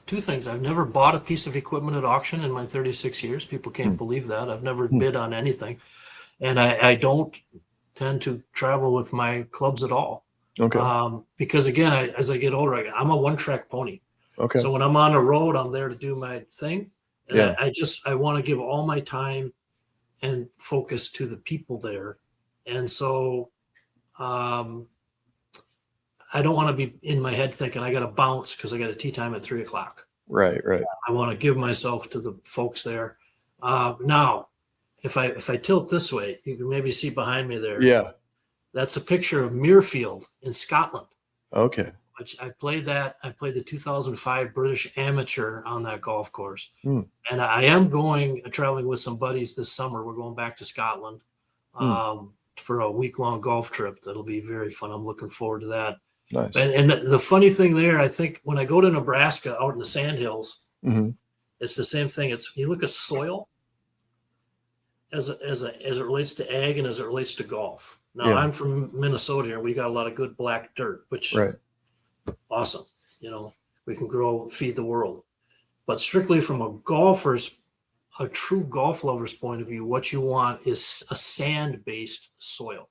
Two things. I've never bought a piece of equipment at auction in my 36 years. People can't believe that. I've never bid on anything. And I don't tend to travel with my clubs at all. Because again, as I get older, I'm a one-track pony. So when I'm on the road, I'm there to do my thing. And I want to give all my time and focus to the people there. And so I don't want to be in my head thinking I got to bounce because I got a tee time at 3:00. Right. I want to give myself to the folks there. Now, if I tilt this way, you can maybe see behind me there. Yeah. That's a picture of Muirfield in Scotland. Okay. Which I played the 2005 British Amateur on that golf course. And I am traveling with some buddies this summer. We're going back to Scotland for a week-long golf trip. That'll be very fun. I'm looking forward to that. Nice. And the funny thing there, I think when I go to Nebraska out in the Sandhills, it's the same thing. You look at soil as it relates to ag and as it relates to golf. Now I'm from Minnesota here. We got a lot of good black dirt, which awesome. We can feed the world. But strictly from a true golf lover's point of view, what you want is a sand-based soil.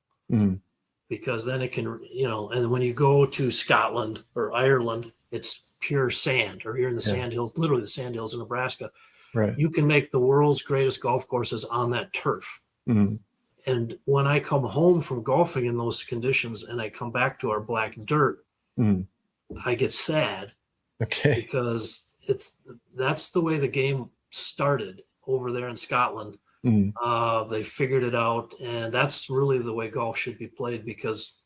Because then it can, and when you go to Scotland or Ireland, it's pure sand, or here in the Sandhills, literally the Sandhills in Nebraska. Right. You can make the world's greatest golf courses on that turf. And when I come home from golfing in those conditions and I come back to our black dirt, I get sad. Because that's the way the game started over there in Scotland. They figured it out, and that's really the way golf should be played because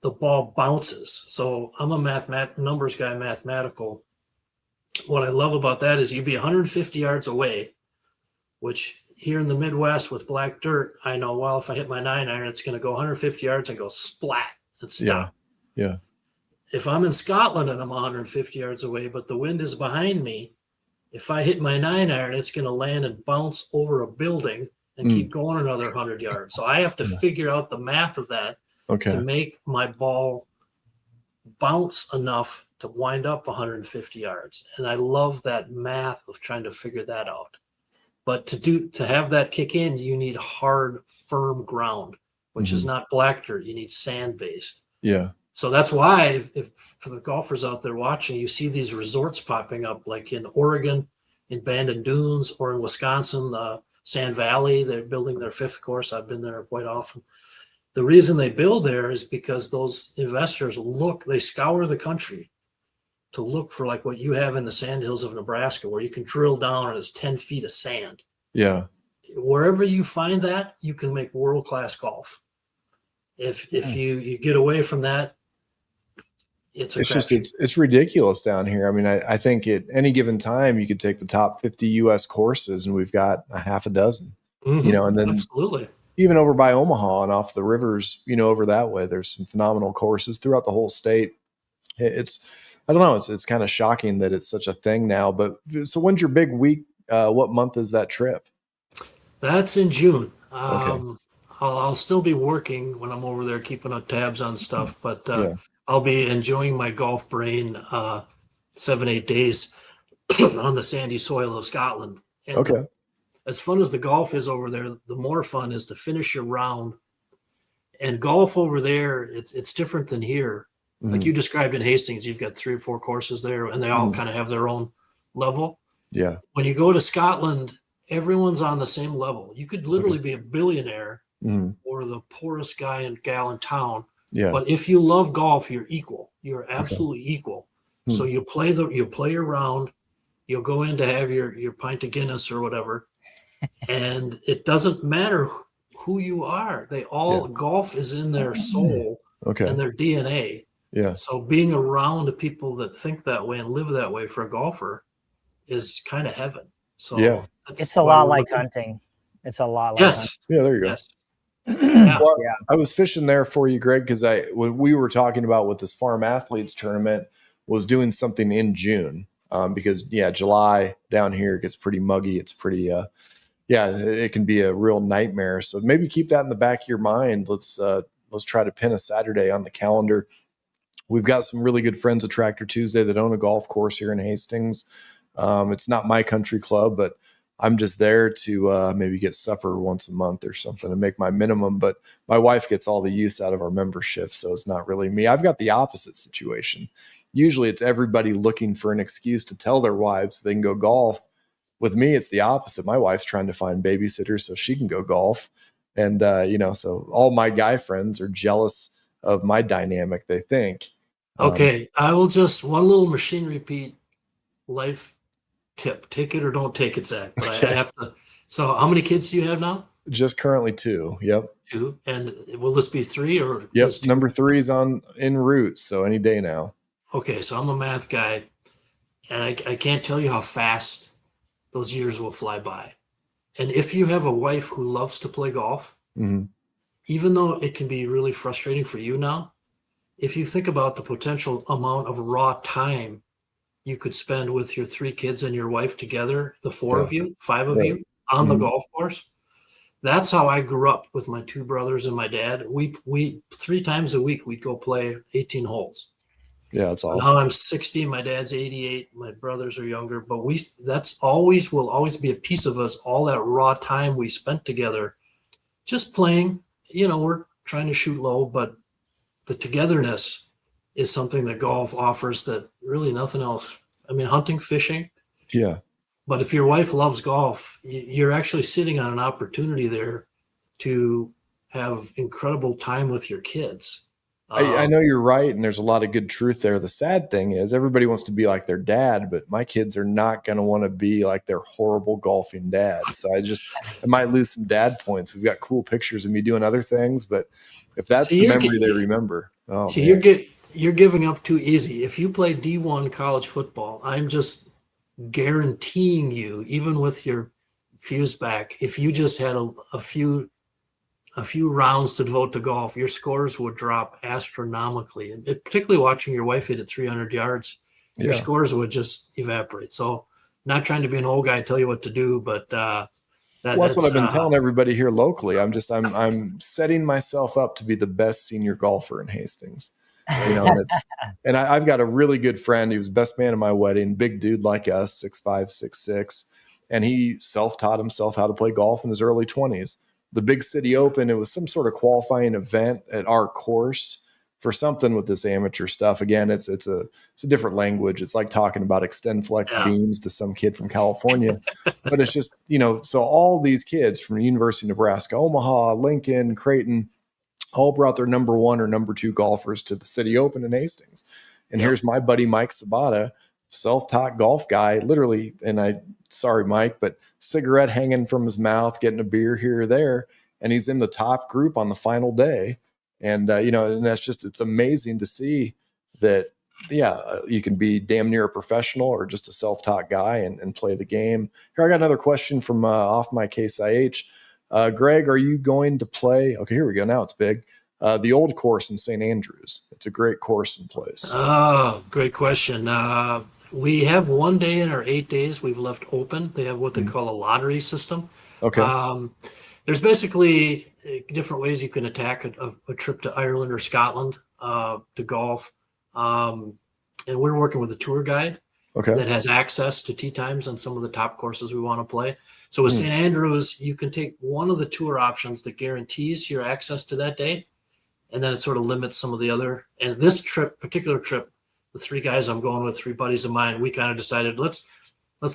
the ball bounces. So I'm a numbers guy, mathematical. What I love about that is you'd be 150 yards away, which here in the Midwest with black dirt, I know, well, if I hit my 9-iron, it's going to go 150 yards and go splat and stop. Yeah. If I'm in Scotland and I'm 150 yards away, but the wind is behind me, if I hit my 9-iron, it's going to land and bounce over a building and keep going another 100 yards. So I have to figure out the math of that to make my ball bounce enough to wind up 150 yards. And I love that math of trying to figure that out. But to have that kick in, you need hard, firm ground, which is not black dirt. You need sand-based. Yeah. So that's why, if for the golfers out there watching, you see these resorts popping up, like in Oregon, in Bandon Dunes, or in Wisconsin, Sand Valley. They're building their 5th course. I've been there quite often. The reason they build there is because those investors they scour the country to look for like what you have in the Sandhills of Nebraska, where you can drill down and it's 10 feet of sand. Yeah. Wherever you find that, you can make world-class golf. If you get away from that, it's a crapshoot. It's ridiculous down here. I mean, I think at any given time you could take the top 50 US courses and we've got a half a dozen, and then Absolutely. even over by Omaha and off the rivers, over that way, there's some phenomenal courses throughout the whole state. It's, I don't know, it's kind of shocking that it's such a thing now. But so when's your big week? What month is that trip? That's in June. Okay. I'll still be working when I'm over there, keeping up tabs on stuff, but Yeah. I'll be enjoying my golf brain 7-8 days on the sandy soil of Scotland. And Okay. as fun as the golf is over there, the more fun is to finish your round. And golf over there, it's different than here. Like you described in Hastings, you've got 3 or 4 courses there, and they all kind of have their own level. Yeah. When you go to Scotland, everyone's on the same level. You could literally be a billionaire or the poorest guy and gal in town. Yeah. But if you love golf, you're equal. You're absolutely equal. So you play your round, you'll go in to have your pint of Guinness or whatever, and it doesn't matter who you are. They all golf is in their soul and their DNA. Yeah. So being around the people that think that way and live that way for a golfer is kind of heaven. So Yeah. It's a lot like hunting. It's a lot like hunting. Yeah, there you go. Yes. Well, I was fishing there for you, Greg, because when we were talking about with this farm athletes tournament was doing something in June, because July down here gets pretty muggy. It's pretty, it can be a real nightmare. So maybe keep that in the back of your mind. Let's try to pin a Saturday on the calendar. We've got some really good friends at Tractor Tuesday that own a golf course here in Hastings. It's not my country club, but I'm just there to maybe get supper once a month or something and make my minimum. But my wife gets all the use out of our membership, so it's not really me. I've got the opposite situation. Usually it's everybody looking for an excuse to tell their wives so they can go golf. With me, it's the opposite. My wife's trying to find babysitters so she can go golf. And, so all my guy friends are jealous of my dynamic, they think. Okay. I will just one little machine repeat life tip. Take it or don't take it, Zach. But I have to. So how many kids do you have now? Just currently 2. Yep. 2. And will this be 3 or? Yep. Number 3 is en route. So any day now. Okay. So I'm a math guy and I can't tell you how fast those years will fly by. And if you have a wife who loves to play golf, even though it can be really frustrating for you now, if you think about the potential amount of raw time you could spend with your 3 kids and your wife together, the 4 of you, 5 of you on the golf course. That's how I grew up with my 2 brothers and my dad. We 3 times a week, we'd go play 18 holes. Yeah, that's awesome. Now I'm 60, my dad's 88, my brothers are younger, but will always be a piece of us, all that raw time we spent together just playing. We're trying to shoot low, but the togetherness is something that golf offers that really nothing else. I mean, hunting, fishing. Yeah. But if your wife loves golf, you're actually sitting on an opportunity there to have incredible time with your kids. I know you're right, and there's a lot of good truth there. The sad thing is everybody wants to be like their dad, but my kids are not going to want to be like their horrible golfing dad. So I might lose some dad points. We've got cool pictures of me doing other things, but if that's the memory they remember. Oh, so you're giving up too easy. If you play D1 college football, I'm just guaranteeing you, even with your fuse back, if you just had a few rounds to devote to golf, your scores would drop astronomically. And particularly watching your wife hit it 300 yards, your scores would just evaporate. So not trying to be an old guy, tell you what to do, but that's what I've been telling everybody here locally. I'm setting myself up to be the best senior golfer in Hastings. And I've got a really good friend. He was best man at my wedding, big dude like us, 6'5", 6'6", and he self-taught himself how to play golf in his early 20s. The Big City Open, it was some sort of qualifying event at our course for something with this amateur stuff. Again, it's a different language. It's like talking about extend flex beams to some kid from California. But it's just, so all these kids from the University of Nebraska, Omaha, Lincoln, Creighton, all brought their number 1 or number 2 golfers to the City Open in Hastings. And here's my buddy Mike Sabata self-taught golf guy, literally. And sorry, Mike, but cigarette hanging from his mouth, getting a beer here or there. And he's in the top group on the final day. And, and it's amazing to see that, you can be damn near a professional or just a self-taught guy and play the game. Here, I got another question from off my Case IH. Greg, are you going to play? Okay, here we go. Now it's big. The old course in St. Andrews. It's a great course and place. Oh, great question. We have 1 day in our 8 days we've left open. They have what they call a lottery system. Okay. There's basically different ways you can attack a trip to Ireland or Scotland to golf. And we're working with a tour guide that has access to tee times on some of the top courses we want to play. So with St. Andrews, you can take one of the tour options that guarantees your access to that day. And then it sort of limits some of the other. And this particular trip, the 3 guys I'm going with, 3 buddies of mine, we kind of decided let's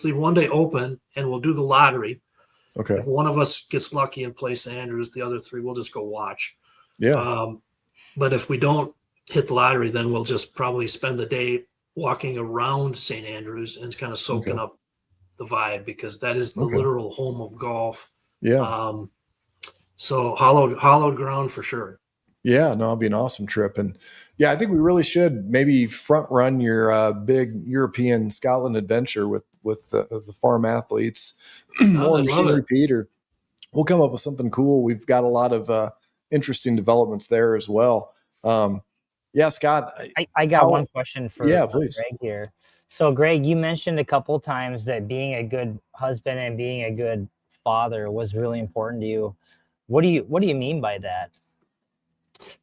leave 1 day open and we'll do the lottery. Okay. If one of us gets lucky and plays St. Andrews, the other 3 will just go watch. Yeah. But if we don't hit the lottery, then we'll just probably spend the day walking around St. Andrews and kind of soaking up the vibe, because that is the literal home of golf. Yeah. So hollowed ground for sure. Yeah, no, it'll be an awesome trip. And yeah, I think we really should maybe front run your big European Scotland adventure with the farm athletes, more machinery, Peter. We'll come up with something cool. We've got a lot of interesting developments there as well. Yeah, Scott. I got one question for please. Greg here. So Greg, you mentioned a couple times that being a good husband and being a good father was really important to you. What do you mean by that?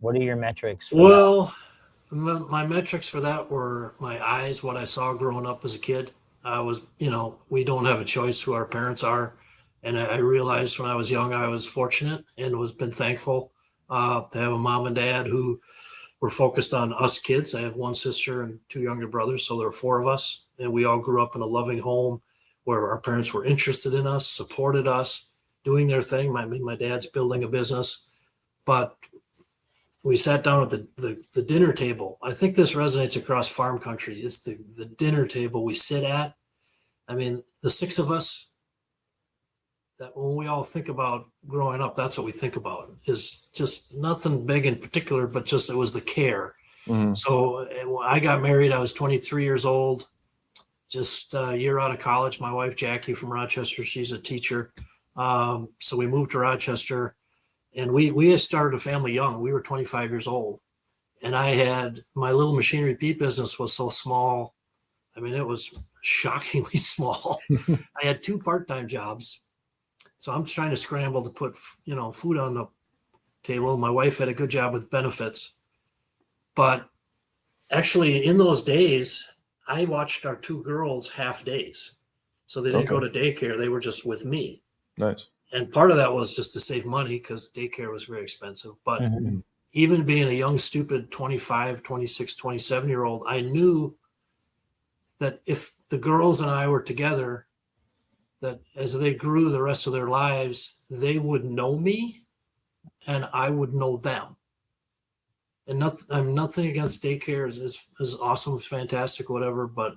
What are your metrics? Well, my metrics for that were my eyes, what I saw growing up as a kid. I was, we don't have a choice who our parents are. And I realized when I was young, I was fortunate and been thankful to have a mom and dad who were focused on us kids. I have 1 sister and 2 younger brothers, so there were 4 of us. And we all grew up in a loving home where our parents were interested in us, supported us, doing their thing. My dad's building a business. But we sat down at the dinner table. I think this resonates across farm country. It's the dinner table we sit at. I mean, the 6 of us, that when we all think about growing up, that's what we think about, is just nothing big in particular, but just it was the care. Mm-hmm. So when I got married, I was 23 years old, just a year out of college. My wife, Jackie from Rochester, she's a teacher. So we moved to Rochester. And we had started a family young. We were 25 years old. And I had my little machinery Pete business was so small. I mean, it was shockingly small. I had 2 part-time jobs. So I'm trying to scramble to put, food on the table. My wife had a good job with benefits. But actually, in those days, I watched our 2 girls half days. So they didn't go to daycare. They were just with me. Nice. And part of that was just to save money because daycare was very expensive. But even being a young, stupid 25, 26, 27-year-old, I knew that if the girls and I were together, that as they grew the rest of their lives, they would know me and I would know them. And I'm nothing against daycare is awesome, fantastic, whatever, but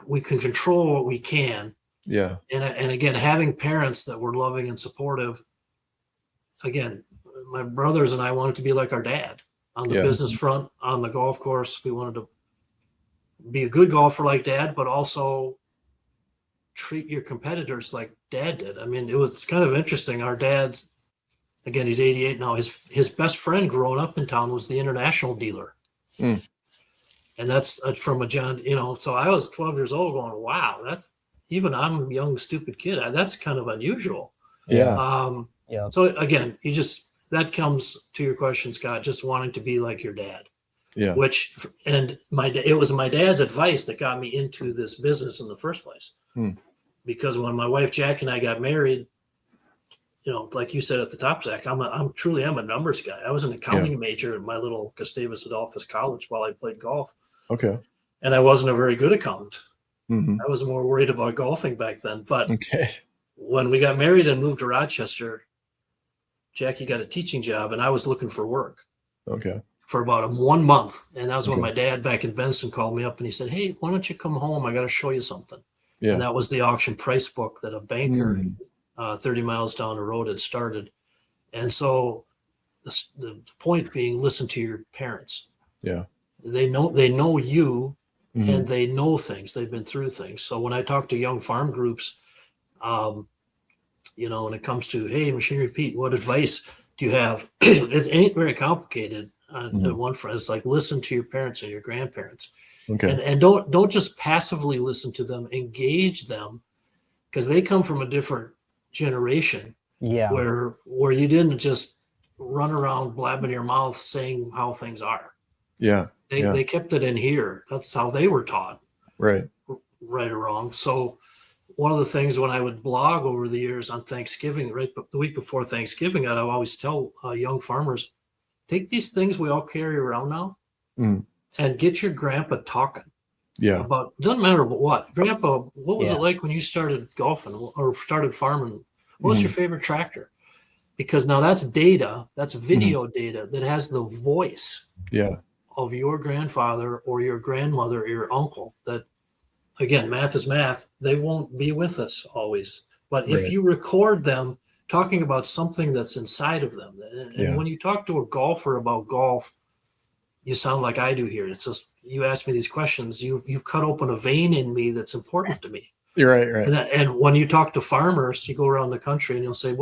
we can control what we can. Yeah. And again, having parents that were loving and supportive, again, my brothers and I wanted to be like our dad on the business front, on the golf course. We wanted to be a good golfer like dad, but also treat your competitors like dad did. I mean, it was kind of interesting. Our dad, again, he's 88 now. His best friend growing up in town was the international dealer. And that's from a John, so I was 12 years old going, wow, even I'm a young, stupid kid. That's kind of unusual. Yeah. So again, that comes to your question, Scott, just wanting to be like your dad. Yeah. It was my dad's advice that got me into this business in the first place. Because when my wife, Jack, and I got married, like you said at the top, Zach, I'm truly a numbers guy. I was an accounting major at my little Gustavus Adolphus College while I played golf. Okay. And I wasn't a very good accountant. I was more worried about golfing back then. But when we got married and moved to Rochester, Jackie got a teaching job and I was looking for work. Okay. for about 1 month. And that was when Okay. my dad back in Benson called me up and he said, "Hey, why don't you come home? I got to show you something." Yeah. And that was the auction price book that a banker Mhm. 30 miles down the road had started. And so the point being, listen to your parents. Yeah. They know you, Mhm. and they know things. They've been through things. So when I talk to young farm groups, when it comes to, hey, Machinery Pete, what advice do you have? It ain't very complicated. Mhm. One friend, it's like, listen to your parents and your grandparents, Okay. and don't just passively listen to them. Engage them, because they come from a different generation Yeah. where you didn't just run around blabbing your mouth saying how things are. Yeah. Yeah. They kept it in here. That's how they were taught, Right. right or wrong. So one of the things when I would blog over the years on Thanksgiving, right, but the week before Thanksgiving, I'd always tell young farmers, take these things we all carry around now Mhm. and get your grandpa talking Yeah. about, doesn't matter what. Grandpa, what was Yeah. it like when you started golfing or started farming? What's your favorite tractor? Because now that's data, that's video data that has the voice Yeah. of your grandfather or your grandmother or your uncle. That, again, math is math. They won't be with us always. But if Right. you record them talking about something that's inside of them, and Yeah. when you talk to a golfer about golf, you sound like I do here. It's just, you ask me these questions, you've cut open a vein in me that's important to me. You're right. Right. And when you talk to farmers, you go around the country and you'll say,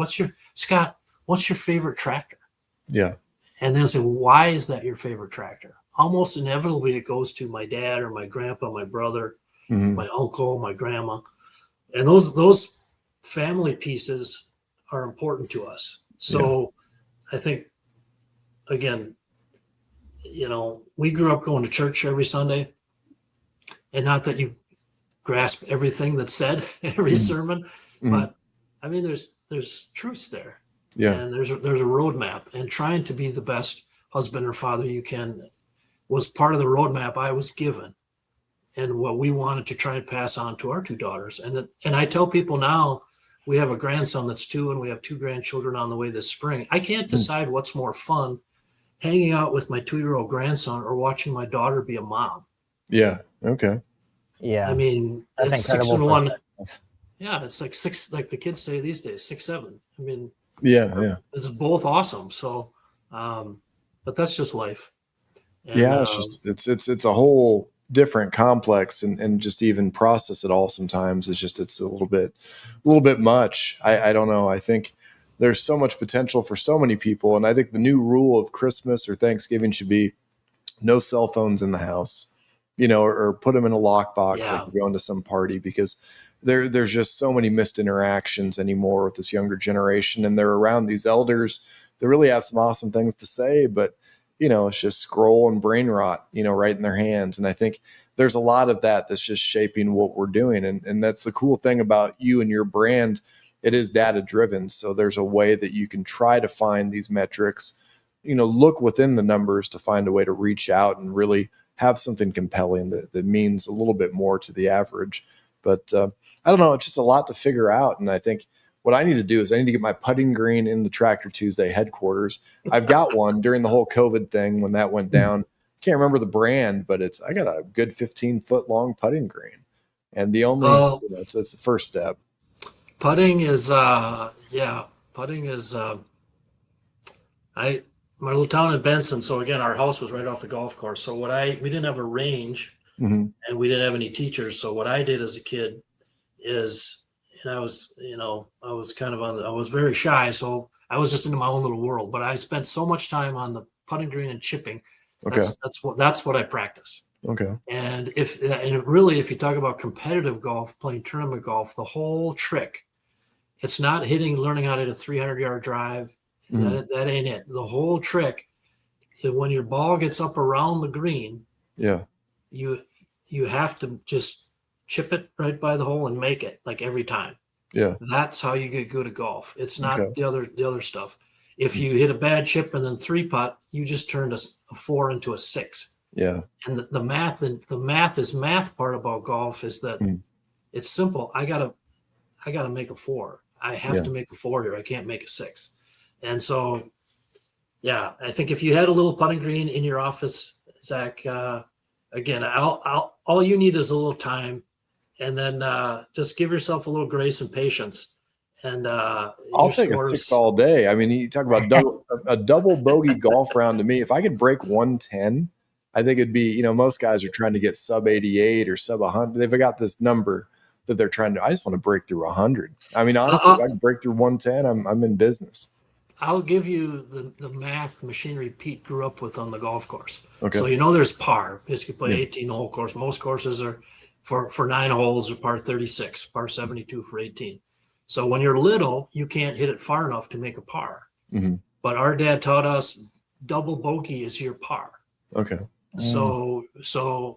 Scott, what's your favorite tractor? Yeah. And they'll say, why is that your favorite tractor? Almost inevitably, it goes to my dad or my grandpa, my brother, Mhm. my uncle, my grandma. And those family pieces are important to us. So I think, again, we grew up going to church every Sunday, and not that you grasp everything that's said in every Mhm. sermon, Mhm. but I mean, there's truths there, Yeah. and there's a roadmap, and trying to be the best husband or father you can was part of the roadmap I was given, and what we wanted to try and pass on to our two daughters. And I tell people now, we have a grandson that's 2, and we have 2 grandchildren on the way this spring. I can't Mm. decide what's more fun, hanging out with my 2-year-old grandson or watching my daughter be a mom. Yeah. Okay. Yeah. I mean, That's it's 6 incredible and 1. perspective. Yeah, it's like 6, like the kids say these days, 6, 7. I mean, Yeah. Yeah. it's both awesome. So, but that's just life. And Yeah. It's just it's a whole different complex, and just even process it all sometimes it's a little bit much. I don't know. I think there's so much potential for so many people, and I think the new rule of Christmas or Thanksgiving should be no cell phones in the house, or put them in a lockbox like yeah, you're going to some party, because there's just so many missed interactions anymore with this younger generation, and they're around these elders that really have some awesome things to say, but it's just scroll and brain rot, right in their hands. And I think there's a lot of that that's just shaping what we're doing. And that's the cool thing about you and your brand. It is data driven. So there's a way that you can try to find these metrics, look within the numbers to find a way to reach out and really have something compelling that means a little bit more to the average. But I don't know, it's just a lot to figure out. And I think what I need to do is I need to get my putting green in the Tractor Tuesday headquarters. I've got one during the whole COVID thing when that went down. Can't remember the brand, but I got a good 15-foot long putting green. And the only, well, it's the first step. putting is putting is I my little town in Benson. So again, our house was right off the golf course. So we didn't have a range, Mm-hmm. and we didn't have any teachers. So what I did as a kid is, and I was, I was kind of I was very shy. So I was just into my own little world, but I spent so much time on the putting green and chipping. Okay. That's what I practice. Okay. And if you talk about competitive golf, playing tournament golf, the whole trick, it's not learning how to hit a 300-yard drive. Mhm. That ain't it. The whole trick is when your ball gets up around the green, Yeah. you have to just chip it right by the hole and make it, like, every time. Yeah. That's how you get good at golf. It's not Okay. the other stuff. If you hit a bad chip and then 3-putt, you just turned a 4 into a 6. Yeah. And the math part about golf is that Mm. it's simple. I gotta make a 4. I have Yeah. to make a 4 here. I can't make a 6. And so Yeah, I think if you had a little putting green in your office, Zach, again, all you need is a little time, and then just give yourself a little grace and patience, and I'll your take a 6 scores. all day. I mean, you talk about a double bogey golf round to me. If I could break 110, I think it'd be, most guys are trying to get sub 88 or sub 100. They've got this number that they're trying to, I just want to break through 100. I mean, honestly, if I can break through 110, I'm in business. I'll give you the math machinery Pete grew up with on the golf course. Okay. So there's par. Basically, play 18-hole course. Most courses are for 9 holes are par 36, par 72 for 18. So when you're little, you can't hit it far enough to make a par. Mm-hmm. But our dad taught us double bogey is your par. Okay. So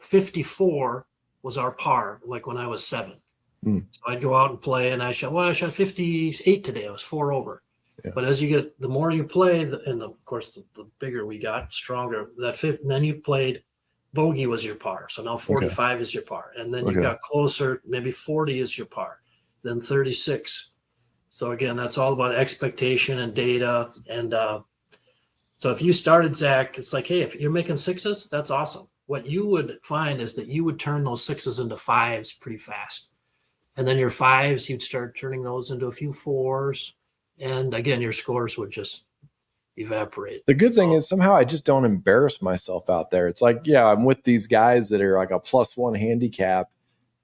54 was our par, like when I was 7. So I'd go out and play, and I shot 58 today. I was 4 over. Yeah. But as the more you play, and of course, the bigger we got, stronger. And then you played, bogey was your par. So now 45 is your par. And then you got closer, maybe 40 is your par, then 36. So again, that's all about expectation and data. And so if you started, Zach, it's like, hey, if you're making 6s, that's awesome. What you would find is that you would turn those 6s into 5s pretty fast. And then your 5s, you'd start turning those into a few 4s. And again, your scores would just evaporate. The good thing is somehow I just don't embarrass myself out there. It's like, yeah, I'm with these guys that are like a +1 handicap,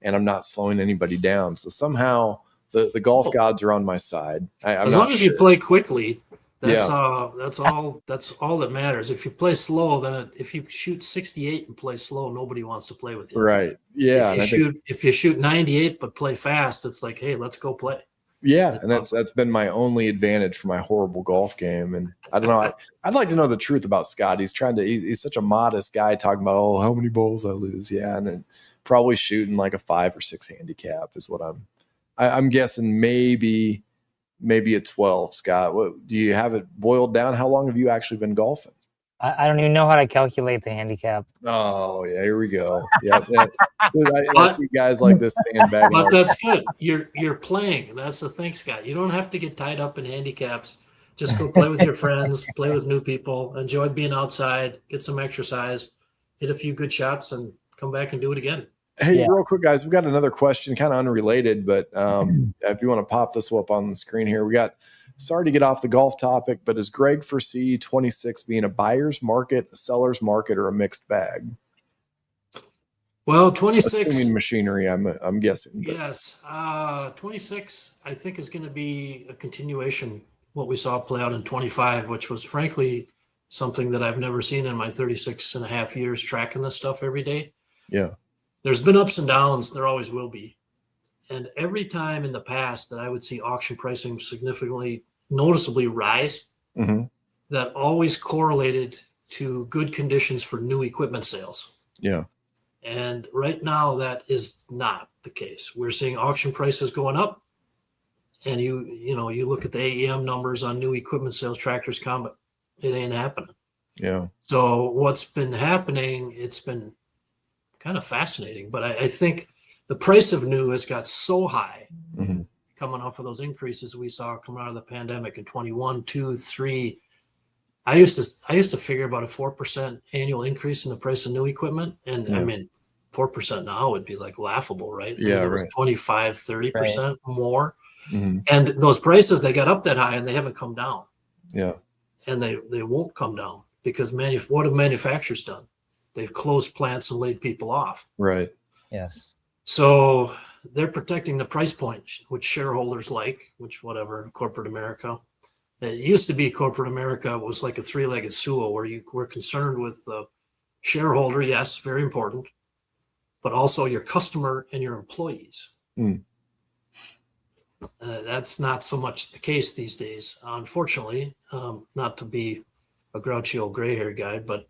and I'm not slowing anybody down. So somehow the golf gods are on my side. As long as you play quickly, that's all that matters. If you play slow, then if you shoot 68 and play slow, nobody wants to play with you. Right. Yeah. If you shoot 98 but play fast, it's like, hey, let's go play. Yeah, and that's been my only advantage for my horrible golf game. And I don't know. I'd like to know the truth about Scott. He's he's such a modest guy talking about, oh, how many balls I lose. Yeah, and then probably shooting like a 5 or 6 handicap is what I'm guessing. Maybe a 12. Scott, what do you have it boiled down? How long have you actually been golfing? I don't even know how to calculate the handicap. Oh yeah, here we go. Yeah, I see guys like this sandbagging. But that's good. You're playing. That's the thing, Scott. You don't have to get tied up in handicaps. Just go play with your friends, play with new people, enjoy being outside, get some exercise, hit a few good shots, and come back and do it again. Hey, real quick, guys, we've got another question, kind of unrelated, but if you want to pop this up on the screen here, we got. Sorry to get off the golf topic, but does Greg foresee 26 being a buyer's market, a seller's market, or a mixed bag? Well, 26. Assuming machinery, I'm guessing. But. Yes, 26. I think is going to be a continuation what we saw play out in 25, which was frankly something that I've never seen in my 36 and a half years tracking this stuff every day. Yeah, there's been ups and downs. There always will be. And every time in the past that I would see auction pricing noticeably rise, that always correlated to good conditions for new equipment sales. Yeah. And right now that is not the case. We're seeing auction prices going up, and you look at the AEM numbers on new equipment sales, tractors, combat, it ain't happening. Yeah. So what's been happening, it's been kind of fascinating, but I think the price of new has got so high coming off of those increases we saw coming out of the pandemic in 21, 2, 3. I used to figure about a 4% annual increase in the price of new equipment. And I mean, 4% now would be like laughable, right? Yeah, it was 25, 30% more. Mm-hmm. And those prices, they got up that high and they haven't come down. Yeah. And they won't come down because what have manufacturers done? They've closed plants and laid people off. Right. Yes. So they're protecting the price point, which shareholders like, whatever, corporate America. It used to be corporate America was like a 3-legged stool where you were concerned with the shareholder, yes, very important, but also your customer and your employees. That's not so much the case these days, unfortunately, not to be a grouchy old gray-haired guy. But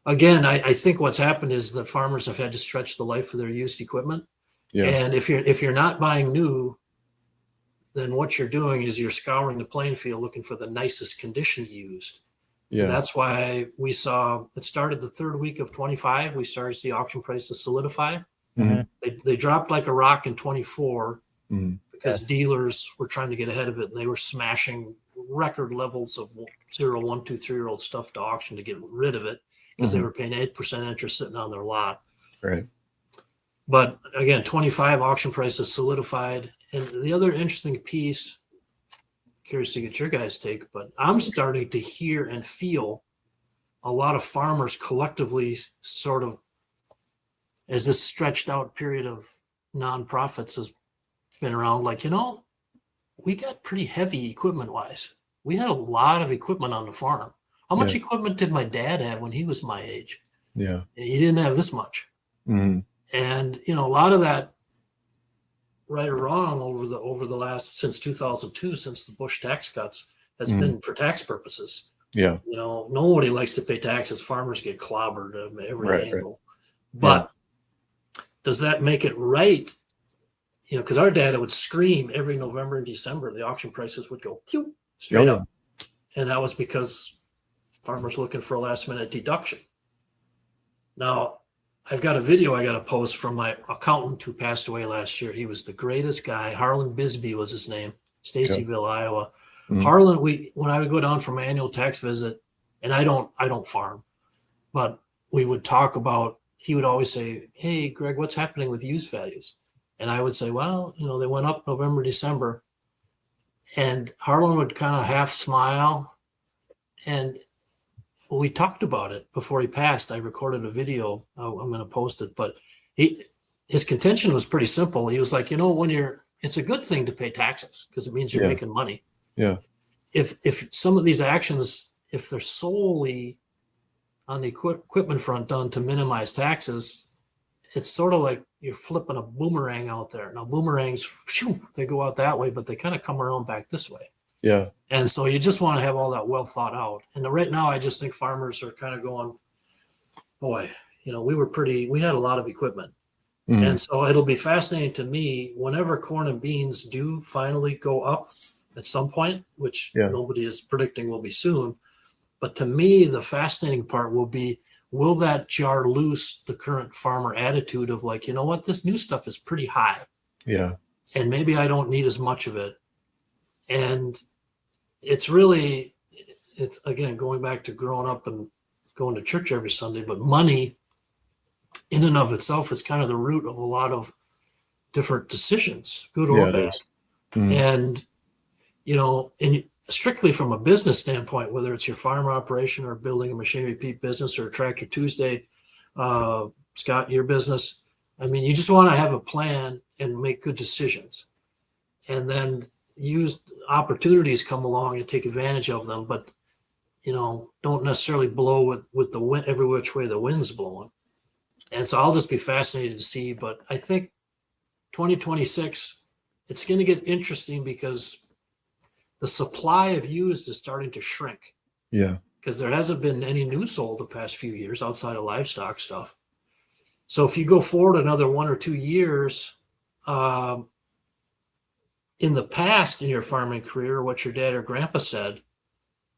again, I think what's happened is that farmers have had to stretch the life of their used equipment. Yeah. And if you're not buying new, then what you're doing is you're scouring the playing field looking for the nicest condition used. Yeah. And that's why we saw it started the third week of 25. We started to see auction prices solidify. Mm-hmm. They dropped like a rock in 24 because dealers were trying to get ahead of it, and they were smashing record levels of 0, 1, 2, 3-year-old stuff to auction to get rid of it because they were paying 8% interest sitting on their lot. Right. But again, 25 auction prices solidified. And the other interesting piece, curious to get your guys' take, but I'm starting to hear and feel a lot of farmers collectively sort of, as this stretched out period of nonprofits has been around, like, we got pretty heavy equipment wise. We had a lot of equipment on the farm. How much equipment did my dad have when he was my age? Yeah. He didn't have this much. And, a lot of that, right or wrong, over the last, since 2002, since the Bush tax cuts, has been for tax purposes. Yeah. Nobody likes to pay taxes. Farmers get clobbered every angle. Right. But does that make it right? Because our dad would scream every November and December, the auction prices would go straight up. And that was because farmers looking for a last minute deduction. Now, I've got a video I got to post from my accountant who passed away last year. He was the greatest guy. Harlan Bisbee was his name, Stacyville, Iowa. Harlan, when I would go down for my annual tax visit, and I don't farm, but we would talk about, he would always say, "Hey, Greg, what's happening with used values?" And I would say, "Well, they went up November, December." And Harlan would kind of half smile. And we talked about it before he passed. I recorded a video. I'm going to post it. But his contention was pretty simple. He was like, it's a good thing to pay taxes because it means you're making money. Yeah. If some of these actions, if they're solely on the equipment front done to minimize taxes, it's sort of like you're flipping a boomerang out there. Now, boomerangs, they go out that way, but they kind of come around back this way. Yeah. And so you just want to have all that well thought out. And right now, I just think farmers are kind of going, boy, we had a lot of equipment. And so it'll be fascinating to me whenever corn and beans do finally go up at some point, which nobody is predicting will be soon. But to me, the fascinating part will be, will that jar loose the current farmer attitude of like, this new stuff is pretty high. Yeah. And maybe I don't need as much of it. And it's again, going back to growing up and going to church every Sunday, but money in and of itself is kind of the root of a lot of different decisions, good or bad. And, and strictly from a business standpoint, whether it's your farm operation or building a machinery Pete business or a Tractor Tuesday, Scott, your business, you just want to have a plan and make good decisions. And then use opportunities come along and take advantage of them, but don't necessarily blow with the wind every which way the wind's blowing. And so I'll just be fascinated to see. But I think 2026, it's going to get interesting because the supply of used is starting to shrink. Yeah. Because there hasn't been any new sold the past few years outside of livestock stuff. So if you go forward another 1 or 2 years, in the past in your farming career, what your dad or grandpa said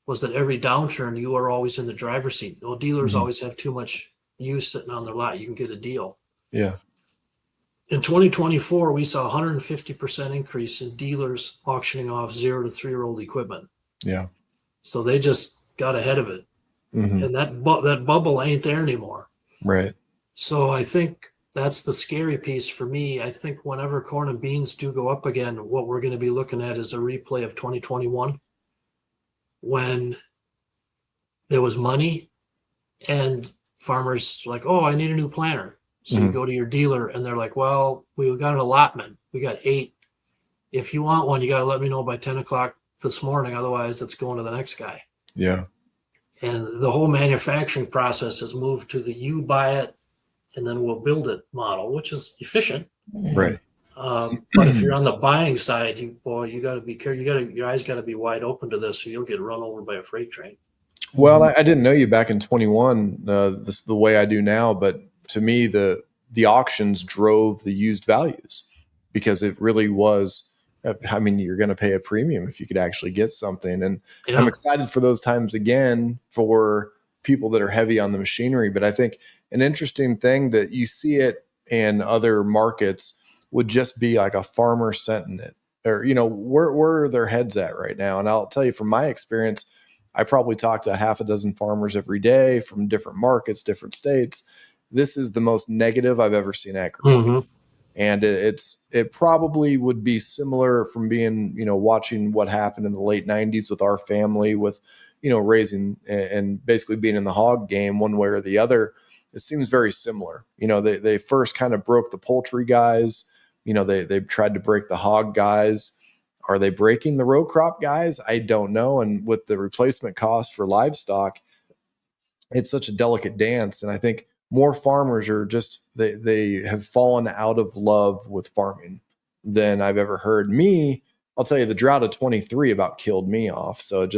was that every downturn, you are always in the driver's seat. Well, dealers always have too much used sitting on their lot. You can get a deal. Yeah. In 2024, we saw 150% increase in dealers auctioning off 0 to 3-year-old equipment. Yeah. So they just got ahead of it. And that bubble ain't there anymore. Right. So I think that's the scary piece for me. I think whenever corn and beans do go up again, what we're going to be looking at is a replay of 2021 when there was money and farmers like, oh, I need a new planter. So you go to your dealer and they're like, well, we got an allotment. We got 8. If you want one, you got to let me know by 10 o'clock this morning. Otherwise, it's going to the next guy. Yeah. And the whole manufacturing process has moved to the you buy it and then we'll build it model, which is efficient. Right. But if you're on the buying side, you got to be careful. Your eyes got to be wide open to this, so you don't get run over by a freight train. Well, I didn't know you back in 21, this the way I do now, but to me, the auctions drove the used values because it really was. You're going to pay a premium if you could actually get something, and I'm excited for those times again for people that are heavy on the machinery. But I think an interesting thing that you see it in other markets would just be like a farmer sentiment, or where are their heads at right now. And I'll tell you from my experience, I probably talk to half a dozen farmers every day from different markets, different states. This is the most negative I've ever seen agriculture. Mm-hmm. And it probably would be similar from being, watching what happened in the late 90s with our family with, raising and basically being in the hog game one way or the other. It seems very similar. They first kind of broke the poultry guys. They tried to break the hog guys. Are they breaking the row crop guys? I don't know. And with the replacement cost for livestock, it's such a delicate dance. And I think more farmers are just, they have fallen out of love with farming than I've ever heard. I'll tell you, the drought of 23 about killed me off. So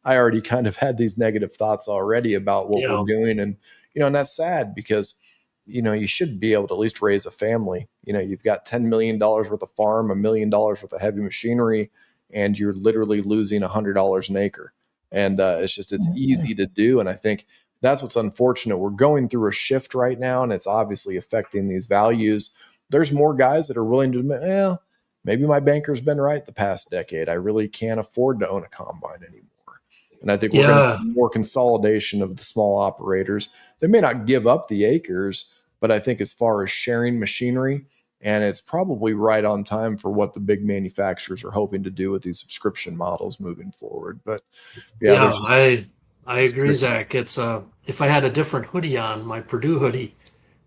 I already kind of had these negative thoughts already about what we're doing. And, and that's sad because, you should be able to at least raise a family. You've got $10 million worth of farm, $1 million worth of heavy machinery, and you're literally losing $100 an acre. And it's easy to do. And I think that's what's unfortunate. We're going through a shift right now, and it's obviously affecting these values. There's more guys that are willing to admit, well, maybe my banker's been right the past decade. I really can't afford to own a combine anymore. And I think we're going to see more consolidation of the small operators. They may not give up the acres, but I think as far as sharing machinery, and it's probably right on time for what the big manufacturers are hoping to do with these subscription models moving forward. But I agree, Zach. It's if I had a different hoodie on, my Purdue hoodie,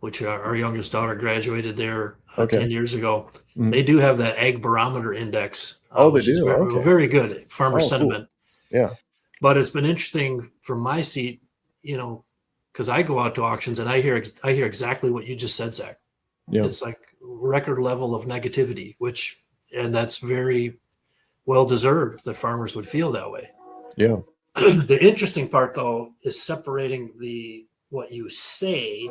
which our youngest daughter graduated there 10 years ago, they do have that Ag Barometer Index. They do? Very, very good farmer sentiment. Cool. Yeah. But it's been interesting from my seat, because I go out to auctions and I hear exactly what you just said, Zach. Yeah. It's like record level of negativity, and that's very well deserved that farmers would feel that way. Yeah. The interesting part, though, is separating what you say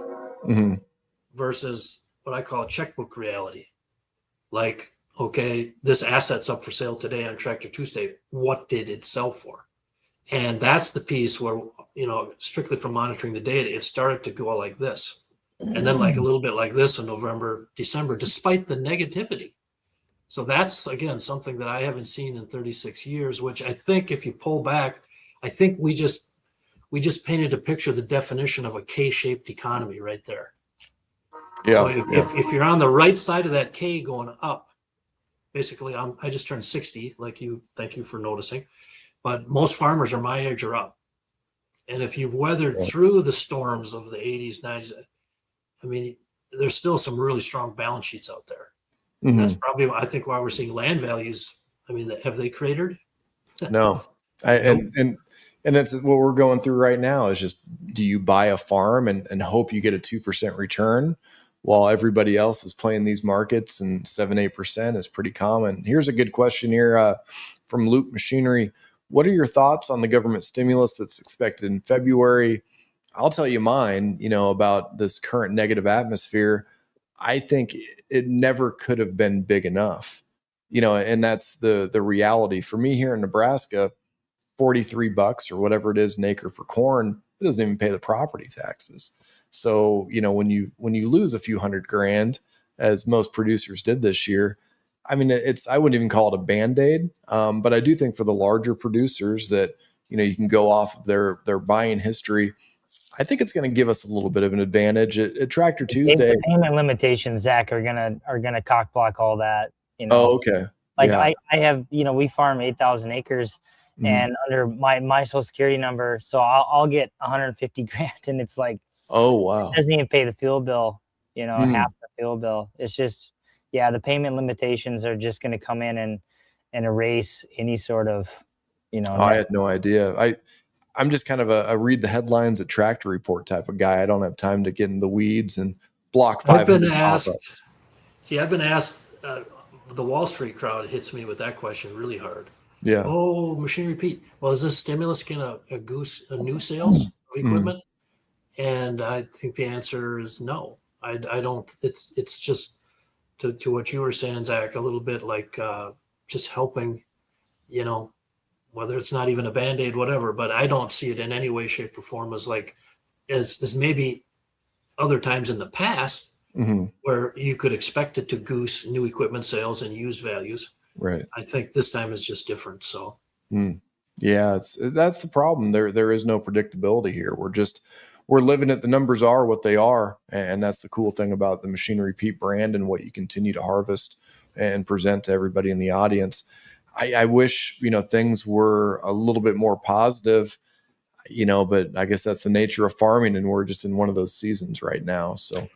versus what I call checkbook reality. Like, okay, this asset's up for sale today on Tractor Tuesday. What did it sell for? And that's the piece where, strictly from monitoring the data, it started to go like this. And then like a little bit like this in November, December, despite the negativity. So that's, again, something that I haven't seen in 36 years, which I think if you pull back, I think we just painted a picture of the definition of a K-shaped economy right there. Yeah. So if you're on the right side of that K going up, basically I just turned 60, like you, thank you for noticing. But most farmers are my age or up. And if you've weathered through the storms of the 80s, 90s, I mean, there's still some really strong balance sheets out there. Mm-hmm. That's probably, I think, why we're seeing land values. I mean, have they cratered? No. And that's what we're going through right now is just, do you buy a farm and hope you get a 2% return while everybody else is playing these markets and 7-8% is pretty common? Here's a good question here from Loop Machinery. What are your thoughts on the government stimulus that's expected in February? I'll tell you mine, about this current negative atmosphere. I think it never could have been big enough, and that's the reality for me here in Nebraska. $43 or whatever it is an acre for corn, it doesn't even pay the property taxes. So, when you lose a few $100,000, as most producers did this year, I mean, I wouldn't even call it a Band-Aid. But I do think for the larger producers that, you can go off of their buying history. I think it's going to give us a little bit of an advantage at Tractor Tuesday. The payment limitations, Zach, are gonna cock block all that. Oh, okay. Like I have, we farm 8,000 acres, and under my Social Security number, so I'll get $150,000, and it's like, oh wow, it doesn't even pay the fuel bill. Half the fuel bill. It's just, the payment limitations are just going to come in and erase any sort of, I had no idea. I'm just kind of a read the headlines at Tractor Report type of guy. I don't have time to get in the weeds and block 500 pop-ups. I've been asked, the Wall Street crowd hits me with that question really hard. Yeah. Oh, Machinery Pete. Well, is this stimulus going to goose new sales of equipment? And I think the answer is no. I don't. It's just to what you were saying, Zach, a little bit like just helping, whether it's not even a Band-Aid, whatever, but I don't see it in any way, shape, or form as maybe other times in the past where you could expect it to goose new equipment sales and used values. Right. I think this time is just different. So, Yeah, that's the problem. There is no predictability here. We're living it. The numbers are what they are, and that's the cool thing about the Machinery Pete brand and what you continue to harvest and present to everybody in the audience. I wish things were a little bit more positive, but I guess that's the nature of farming, and we're just in one of those seasons right now. So,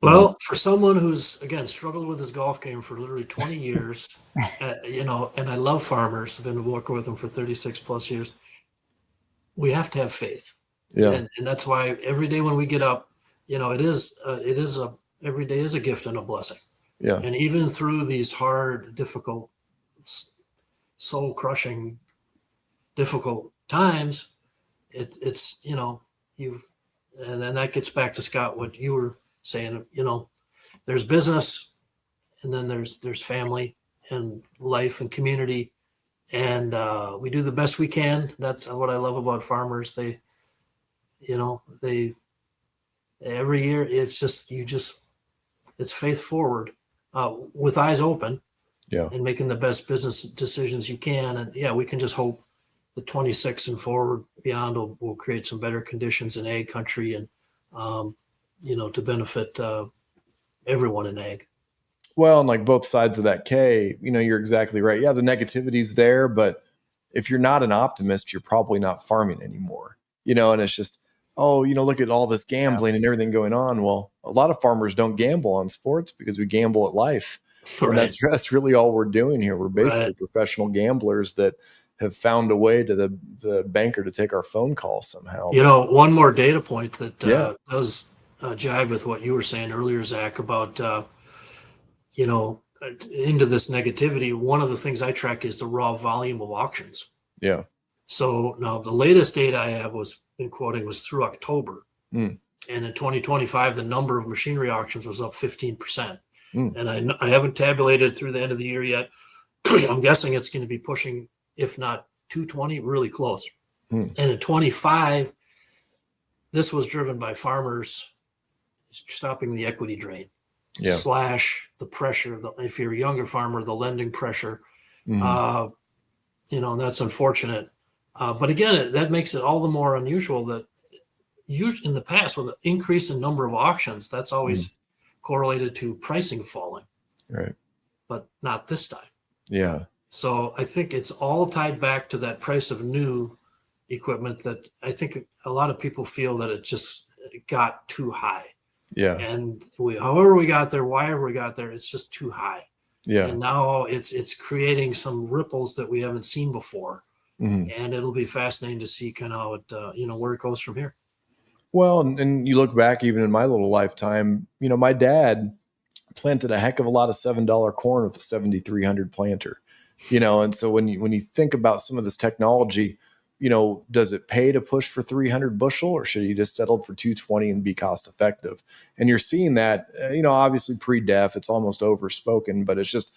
Well, for someone who's, again, struggled with his golf game for literally 20 years, and I love farmers, I've been working with them for 36 plus years, we have to have faith. yeah, And that's why every day when we get up, every day is a gift and a blessing. yeah, And even through these hard, difficult, soul crushing, difficult times, it's, and then that gets back to Scott, what you were saying, there's business, and then there's family and life and community, and we do the best we can. That's what I love about farmers. They every year it's faith forward, with eyes open, yeah. and making the best business decisions you can. And yeah, we can just hope the 26 and forward beyond will create some better conditions in ag country, and to benefit everyone in ag. Well, and like both sides of that K, you're exactly right. Yeah, the negativity's there, but if you're not an optimist, you're probably not farming anymore. And it's just, look at all this gambling and everything going on. Well, a lot of farmers don't gamble on sports because we gamble at life. And Right. that's really all we're doing here. We're basically Right. professional gamblers that have found a way to the banker to take our phone call somehow. One more data point that Yeah. does jive with what you were saying earlier, Zach, about into this negativity. One of the things I track is the raw volume of auctions. Yeah. So now the latest data I have was through October. Mm. And in 2025, the number of machinery auctions was up 15%. Mm. And I haven't tabulated through the end of the year yet. I'm guessing it's going to be pushing, if not 220, really close. Mm. And in 25, this was driven by farmers stopping the equity drain, Yeah. slash the pressure. If you're a younger farmer, the lending pressure. Mhm. And that's unfortunate. But again, that makes it all the more unusual that in the past, with an increase in number of auctions, that's always correlated to pricing falling, Right. but not this time. Yeah. So I think it's all tied back to that price of new equipment that I think a lot of people feel that it just got too high. Yeah. And however we got there, wherever we got there, it's just too high. Yeah. And now it's creating some ripples that we haven't seen before. Mhm. And it'll be fascinating to see kind of how it, where it goes from here. Well, and you look back even in my little lifetime, my dad planted a heck of a lot of $7 corn with a 7,300 planter, and so when you think about some of this technology, does it pay to push for 300 bushel, or should you just settle for 220 and be cost effective? And you're seeing that, obviously pre-def, it's almost overspoken, but it's just,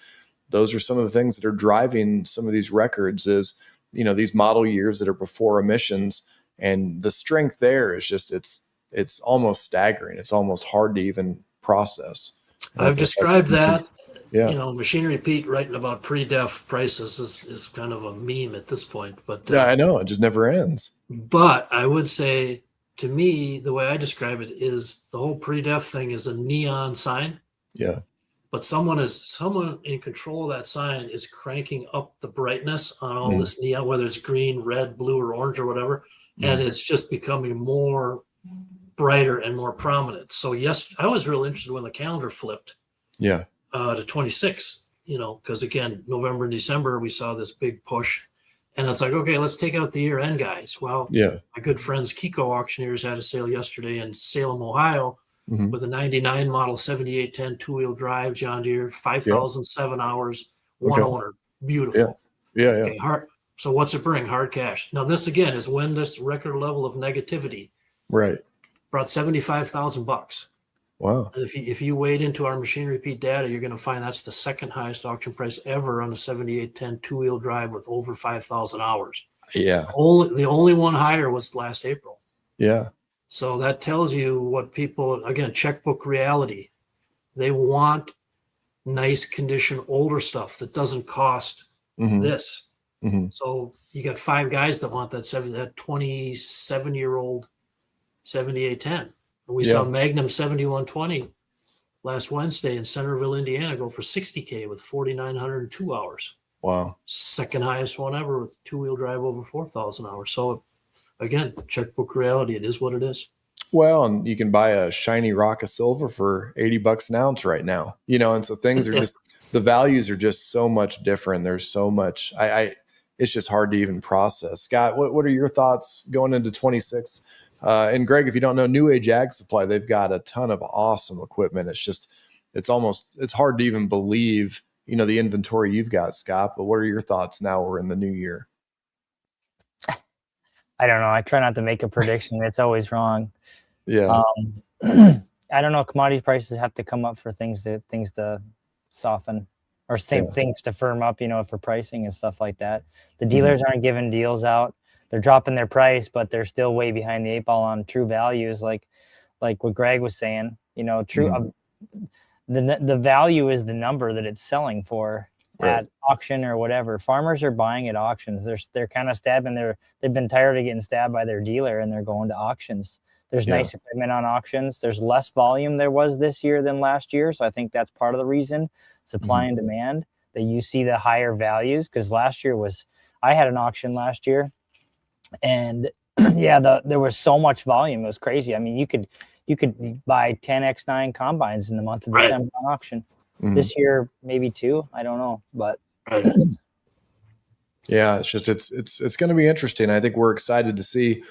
those are some of the things that are driving some of these records is, these model years that are before emissions. And the strength there is just, it's almost staggering. It's almost hard to even process. I've described that. Yeah. Machinery Pete writing about pre-def prices is kind of a meme at this point. But Yeah, I know. It just never ends. But I would say, to me, the way I describe it is the whole pre-def thing is a neon sign. Yeah. But someone in control of that sign is cranking up the brightness on all this neon, whether it's green, red, blue, or orange or whatever. And it's just becoming more brighter and more prominent. So yes, I was real interested when the calendar flipped. Yeah. To 26, because again, November and December, we saw this big push, and it's like, okay, let's take out the year end guys. Well, Yeah. my good friends Kiko Auctioneers had a sale yesterday in Salem, Ohio, Mhm. with a 99 model 7810 two-wheel drive John Deere, 5,007 hours, one Okay. owner, beautiful. Yeah. Okay, so what's it bring? Hard cash. Now this again is when this record level of negativity Right. brought $75,000. Wow. And if you wade into our Machinery Pete data, you're going to find that's the second highest auction price ever on a 7810 two-wheel drive with over 5,000 hours. Yeah. The only one higher was last April. Yeah. So that tells you what people, again, checkbook reality. They want nice condition, older stuff that doesn't cost Mhm. this. Hmm. So you got 5 guys that want that 27-year-old 7810. And we saw Yeah. Magnum 7120 last Wednesday in Centerville, Indiana, go for 60K with 4,902 hours. Wow. Second highest one ever with two-wheel drive over 4,000 hours. So again, checkbook reality. It is what it is. Well, and you can buy a shiny rock of silver for $80 an ounce right now, and so things are just, the values are just so much different. There's so much, it's just hard to even process. Scott, what are your thoughts going into 26? And Greg, if you don't know, New Age Ag Supply, they've got a ton of awesome equipment. It's hard to even believe, the inventory you've got, Scott, but what are your thoughts now we're in the new year? I don't know. I try not to make a prediction. It's always wrong. Yeah. I don't know. Commodity prices have to come up for things to soften, or things to firm up, for pricing and stuff like that. The dealers aren't giving deals out. They're dropping their price, but they're still way behind the 8 ball on true values. Like what Greg was saying, true. The value is the number that it's selling for at auction or whatever. Farmers are buying at auctions. They're kind of stabbing they've been tired of getting stabbed by their dealer, and they're going to auctions. There's nice equipment on auctions. There's less volume there was this year than last year. So I think that's part of the reason, supply and demand, that you see the higher values. Because last year I had an auction last year, and there was so much volume. It was crazy. I mean, you could buy 10 X9 combines in the month of December on auction. This year, maybe 2. I don't know, but yeah, it's just it's going to be interesting. I think we're excited to see.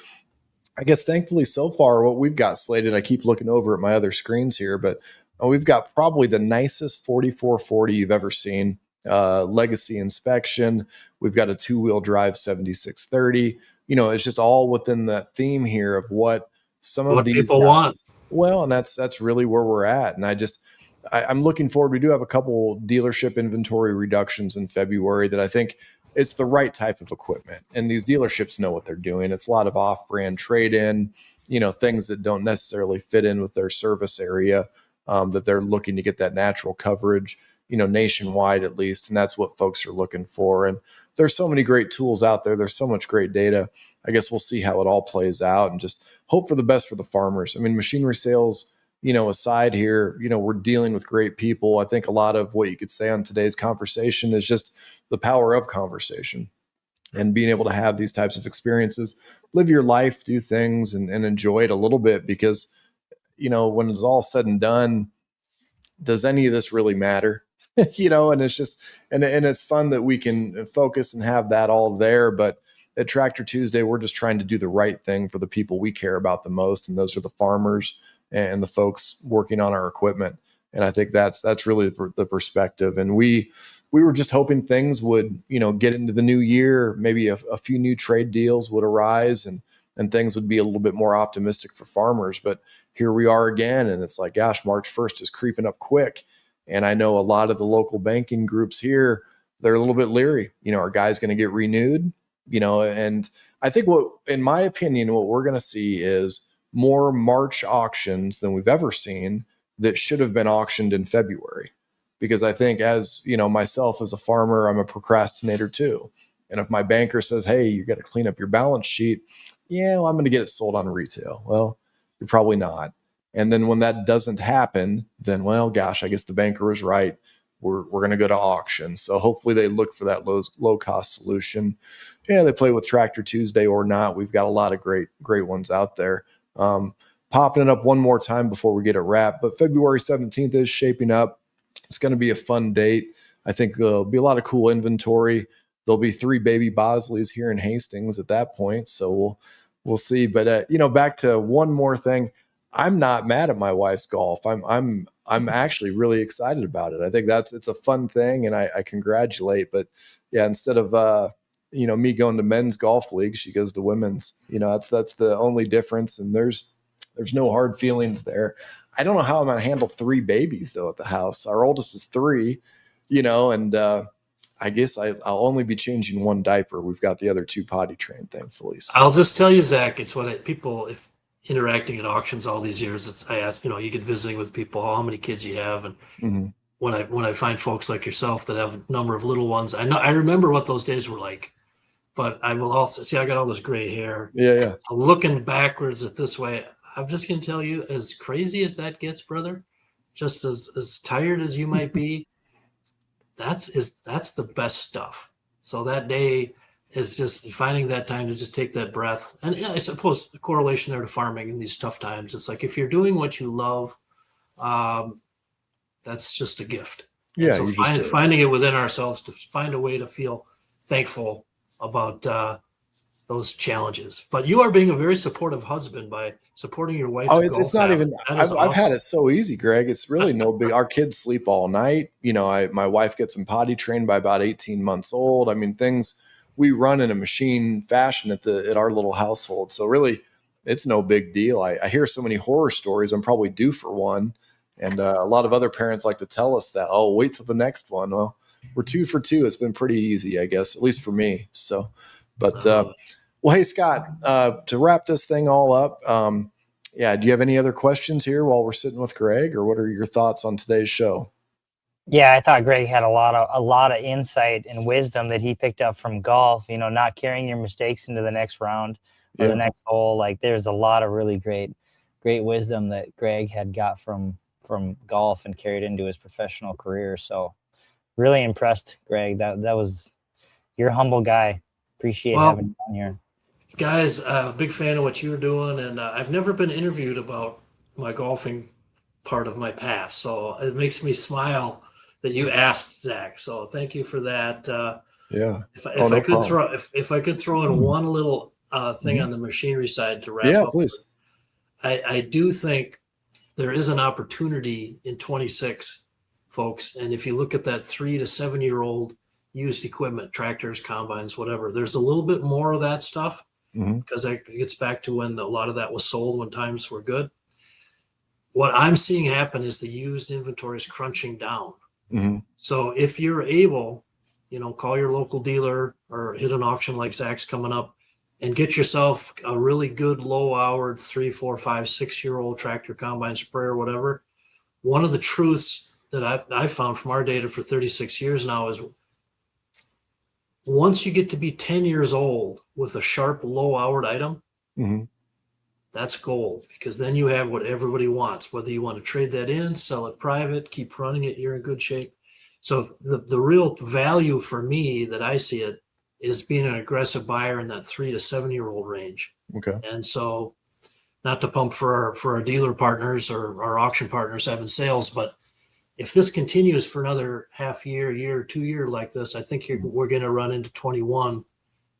I guess thankfully so far what we've got slated. I keep looking over at my other screens here, but we've got probably the nicest 4440 you've ever seen. Legacy inspection. We've got a 2-wheel drive 7630. It's just all within that theme here of what some of these people want. Well, and that's really where we're at. And I'm looking forward. We do have a couple dealership inventory reductions in February that I think it's the right type of equipment. And these dealerships know what they're doing. It's a lot of off-brand trade-in, things that don't necessarily fit in with their service area, that they're looking to get that natural coverage, nationwide at least. And that's what folks are looking for. And there's so many great tools out there. There's so much great data. I guess we'll see how it all plays out and just hope for the best for the farmers. I mean, machinery sales, aside here, we're dealing with great people. I think a lot of what you could say on today's conversation is just the power of conversation and being able to have these types of experiences, live your life, do things and enjoy it a little bit, because, when it's all said and done, does any of this really matter? And it's just, and it's fun that we can focus and have that all there. But at Tractor Tuesday, we're just trying to do the right thing for the people we care about the most. And those are the farmers and the folks working on our equipment. And I think that's really the perspective. And we were just hoping things would, get into the new year. Maybe a few new trade deals would arise and things would be a little bit more optimistic for farmers. But here we are again. And it's like, gosh, March 1st is creeping up quick. And I know a lot of the local banking groups here, they're a little bit leery. Are guys going to get renewed? And I think in my opinion, what we're going to see is more March auctions than we've ever seen that should have been auctioned in February. Because I think, as myself as a farmer, I'm a procrastinator too. And if my banker says, hey, you got to clean up your balance sheet, I'm going to get it sold on retail. Well, you're probably not. And then when that doesn't happen, then, well, gosh, I guess the banker was right. We're going to go to auction. So hopefully they look for that low cost solution. Yeah, they play with Tractor Tuesday or not. We've got a lot of great ones out there. Popping it up one more time before we get it wrapped. But February 17th is shaping up. It's going to be a fun date. I think there'll be a lot of cool inventory. There'll be 3 baby Bosleys here in Hastings at that point. So we'll see. But back to one more thing. I'm not mad at my wife's golf. I'm actually really excited about it. I think it's a fun thing, and I congratulate. But yeah, instead of me going to men's golf league, she goes to women's. That's the only difference, and there's no hard feelings there. I don't know how I'm going to handle 3 babies though at the house. Our oldest is 3, and I guess I'll only be changing 1 diaper. We've got the other 2 potty trained, thankfully. So. I'll just tell you, Zach, it's what people, if interacting at auctions all these years, I ask, you get visiting with people, how many kids you have, and when I find folks like yourself that have a number of little ones, I remember what those days were like. But I will also see I got all this gray hair. Yeah. So looking backwards at this way, I'm just gonna tell you, as crazy as that gets, brother, just as tired as you might be, that's the best stuff. So that day is just finding that time to just take that breath. And yeah, I suppose the correlation there to farming in these tough times. It's like if you're doing what you love, that's just a gift. And Yeah. so finding it within ourselves to find a way to feel thankful about those challenges. But you are being a very supportive husband by supporting your wife's golf It's not habit. even, That is I've had awesome. it so easy, Greg. It's really no big, our kids sleep all night. My wife gets them potty trained by about 18 months old. I mean, things we run in a machine fashion at our little household. So really it's no big deal. I hear so many horror stories. I'm probably due for one. And a lot of other parents like to tell us that, oh, wait till the next one. Well, we're 2 for 2. It's been pretty easy, I guess, at least for me. So, but, well, hey, Scott, to wrap this thing all up, do you have any other questions here while we're sitting with Greg, or what are your thoughts on today's show? Yeah, I thought Greg had a lot of insight and wisdom that he picked up from golf, not carrying your mistakes into the next round or the next hole. Like there's a lot of really great wisdom that Greg had got from golf and carried into his professional career. So really impressed, Greg. That was, you're a humble guy. Appreciate having you on here. Guys, big fan of what you're doing, and I've never been interviewed about my golfing part of my past, so it makes me smile that you asked, Zach. So thank you for that. If I could throw in one little thing on the machinery side to wrap up, please. I do think there is an opportunity in 26, folks, and if you look at that 3 to 7 year old used equipment, tractors, combines, whatever, there's a little bit more of that stuff. Because that gets back to when a lot of that was sold when times were good. What I'm seeing happen is the used inventory is crunching down. So if you're able, call your local dealer or hit an auction like Zach's coming up and get yourself a really good low-hour 3, 4, 5, 6-year-old tractor, combine, sprayer, whatever. One of the truths that I found from our data for 36 years now is once you get to be 10 years old with a sharp, low-hour item, that's gold, because then you have what everybody wants. Whether you want to trade that in, sell it private, keep running it, you're in good shape. So the real value for me that I see it is being an aggressive buyer in that 3 to 7 year old range. Okay. And so, not to pump for our dealer partners or our auction partners having sales, but if this continues for another half year, 2 year like this, I think we're going to run into 21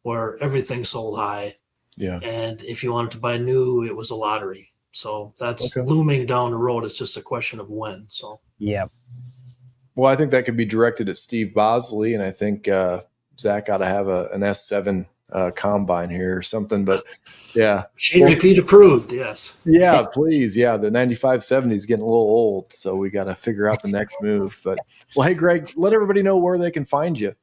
where everything's sold high. Yeah. And if you wanted to buy new, it was a lottery. So that's looming down the road. It's just a question of when. So, yeah. Well, I think that could be directed at Steve Bosley, and I think Zach ought to have an S7 combine here or something. But yeah, machine repeat approved. Yes. Yeah, please. Yeah, the 9570 is getting a little old, so we got to figure out the next move. But well, hey, Greg, let everybody know where they can find you.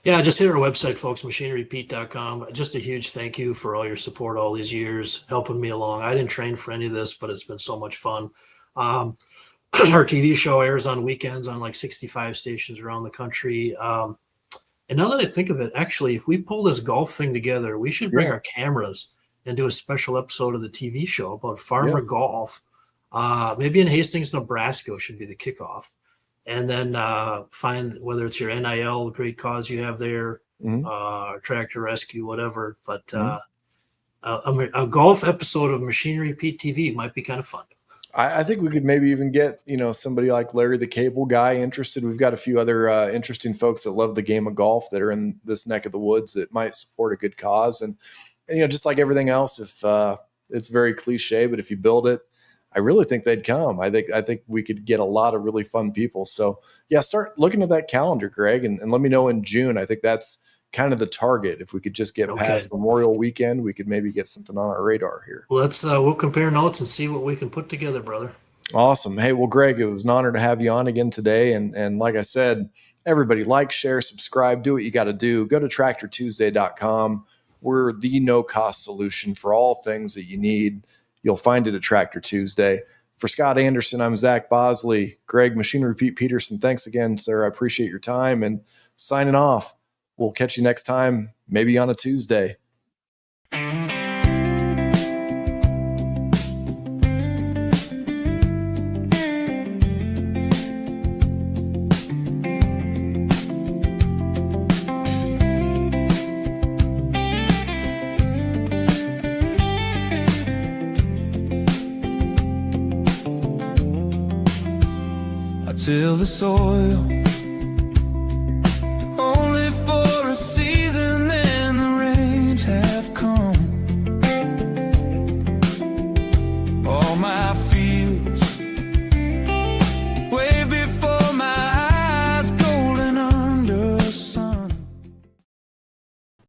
Yeah, just hit our website, folks, machinerypete.com. Just a huge thank you for all your support all these years, helping me along. I didn't train for any of this, but it's been so much fun. Our TV show airs on weekends on like 65 stations around the country. And now that I think of it, actually, if we pull this golf thing together, we should bring our cameras and do a special episode of the TV show about farmer golf. Maybe in Hastings, Nebraska should be the kickoff. And then find whether it's your NIL, great cause you have there, tractor rescue, whatever. But a golf episode of Machinery Pete TV might be kind of fun. I think we could maybe even get, somebody like Larry the Cable Guy interested. We've got a few other interesting folks that love the game of golf that are in this neck of the woods that might support a good cause. And just like everything else, if it's very cliche, but if you build it, I really think they'd come. I think we could get a lot of really fun people. So yeah, start looking at that calendar, Greg, and let me know in June. I think that's kind of the target. If we could just get past Memorial Weekend, we could maybe get something on our radar here. Let's we'll compare notes and see what we can put together, brother. Awesome. Hey, well, Greg, it was an honor to have you on again today. And like I said, everybody like, share, subscribe, do what you got to do. Go to tractortuesday.com. We're the no-cost solution for all things that you need. You'll find it at Tractor Tuesday. For Scott Anderson, I'm Zach Bosley. Greg, Machinery Pete Peterson, thanks again, sir. I appreciate your time. And signing off, We'll catch you next time, maybe on a Tuesday. Till the soil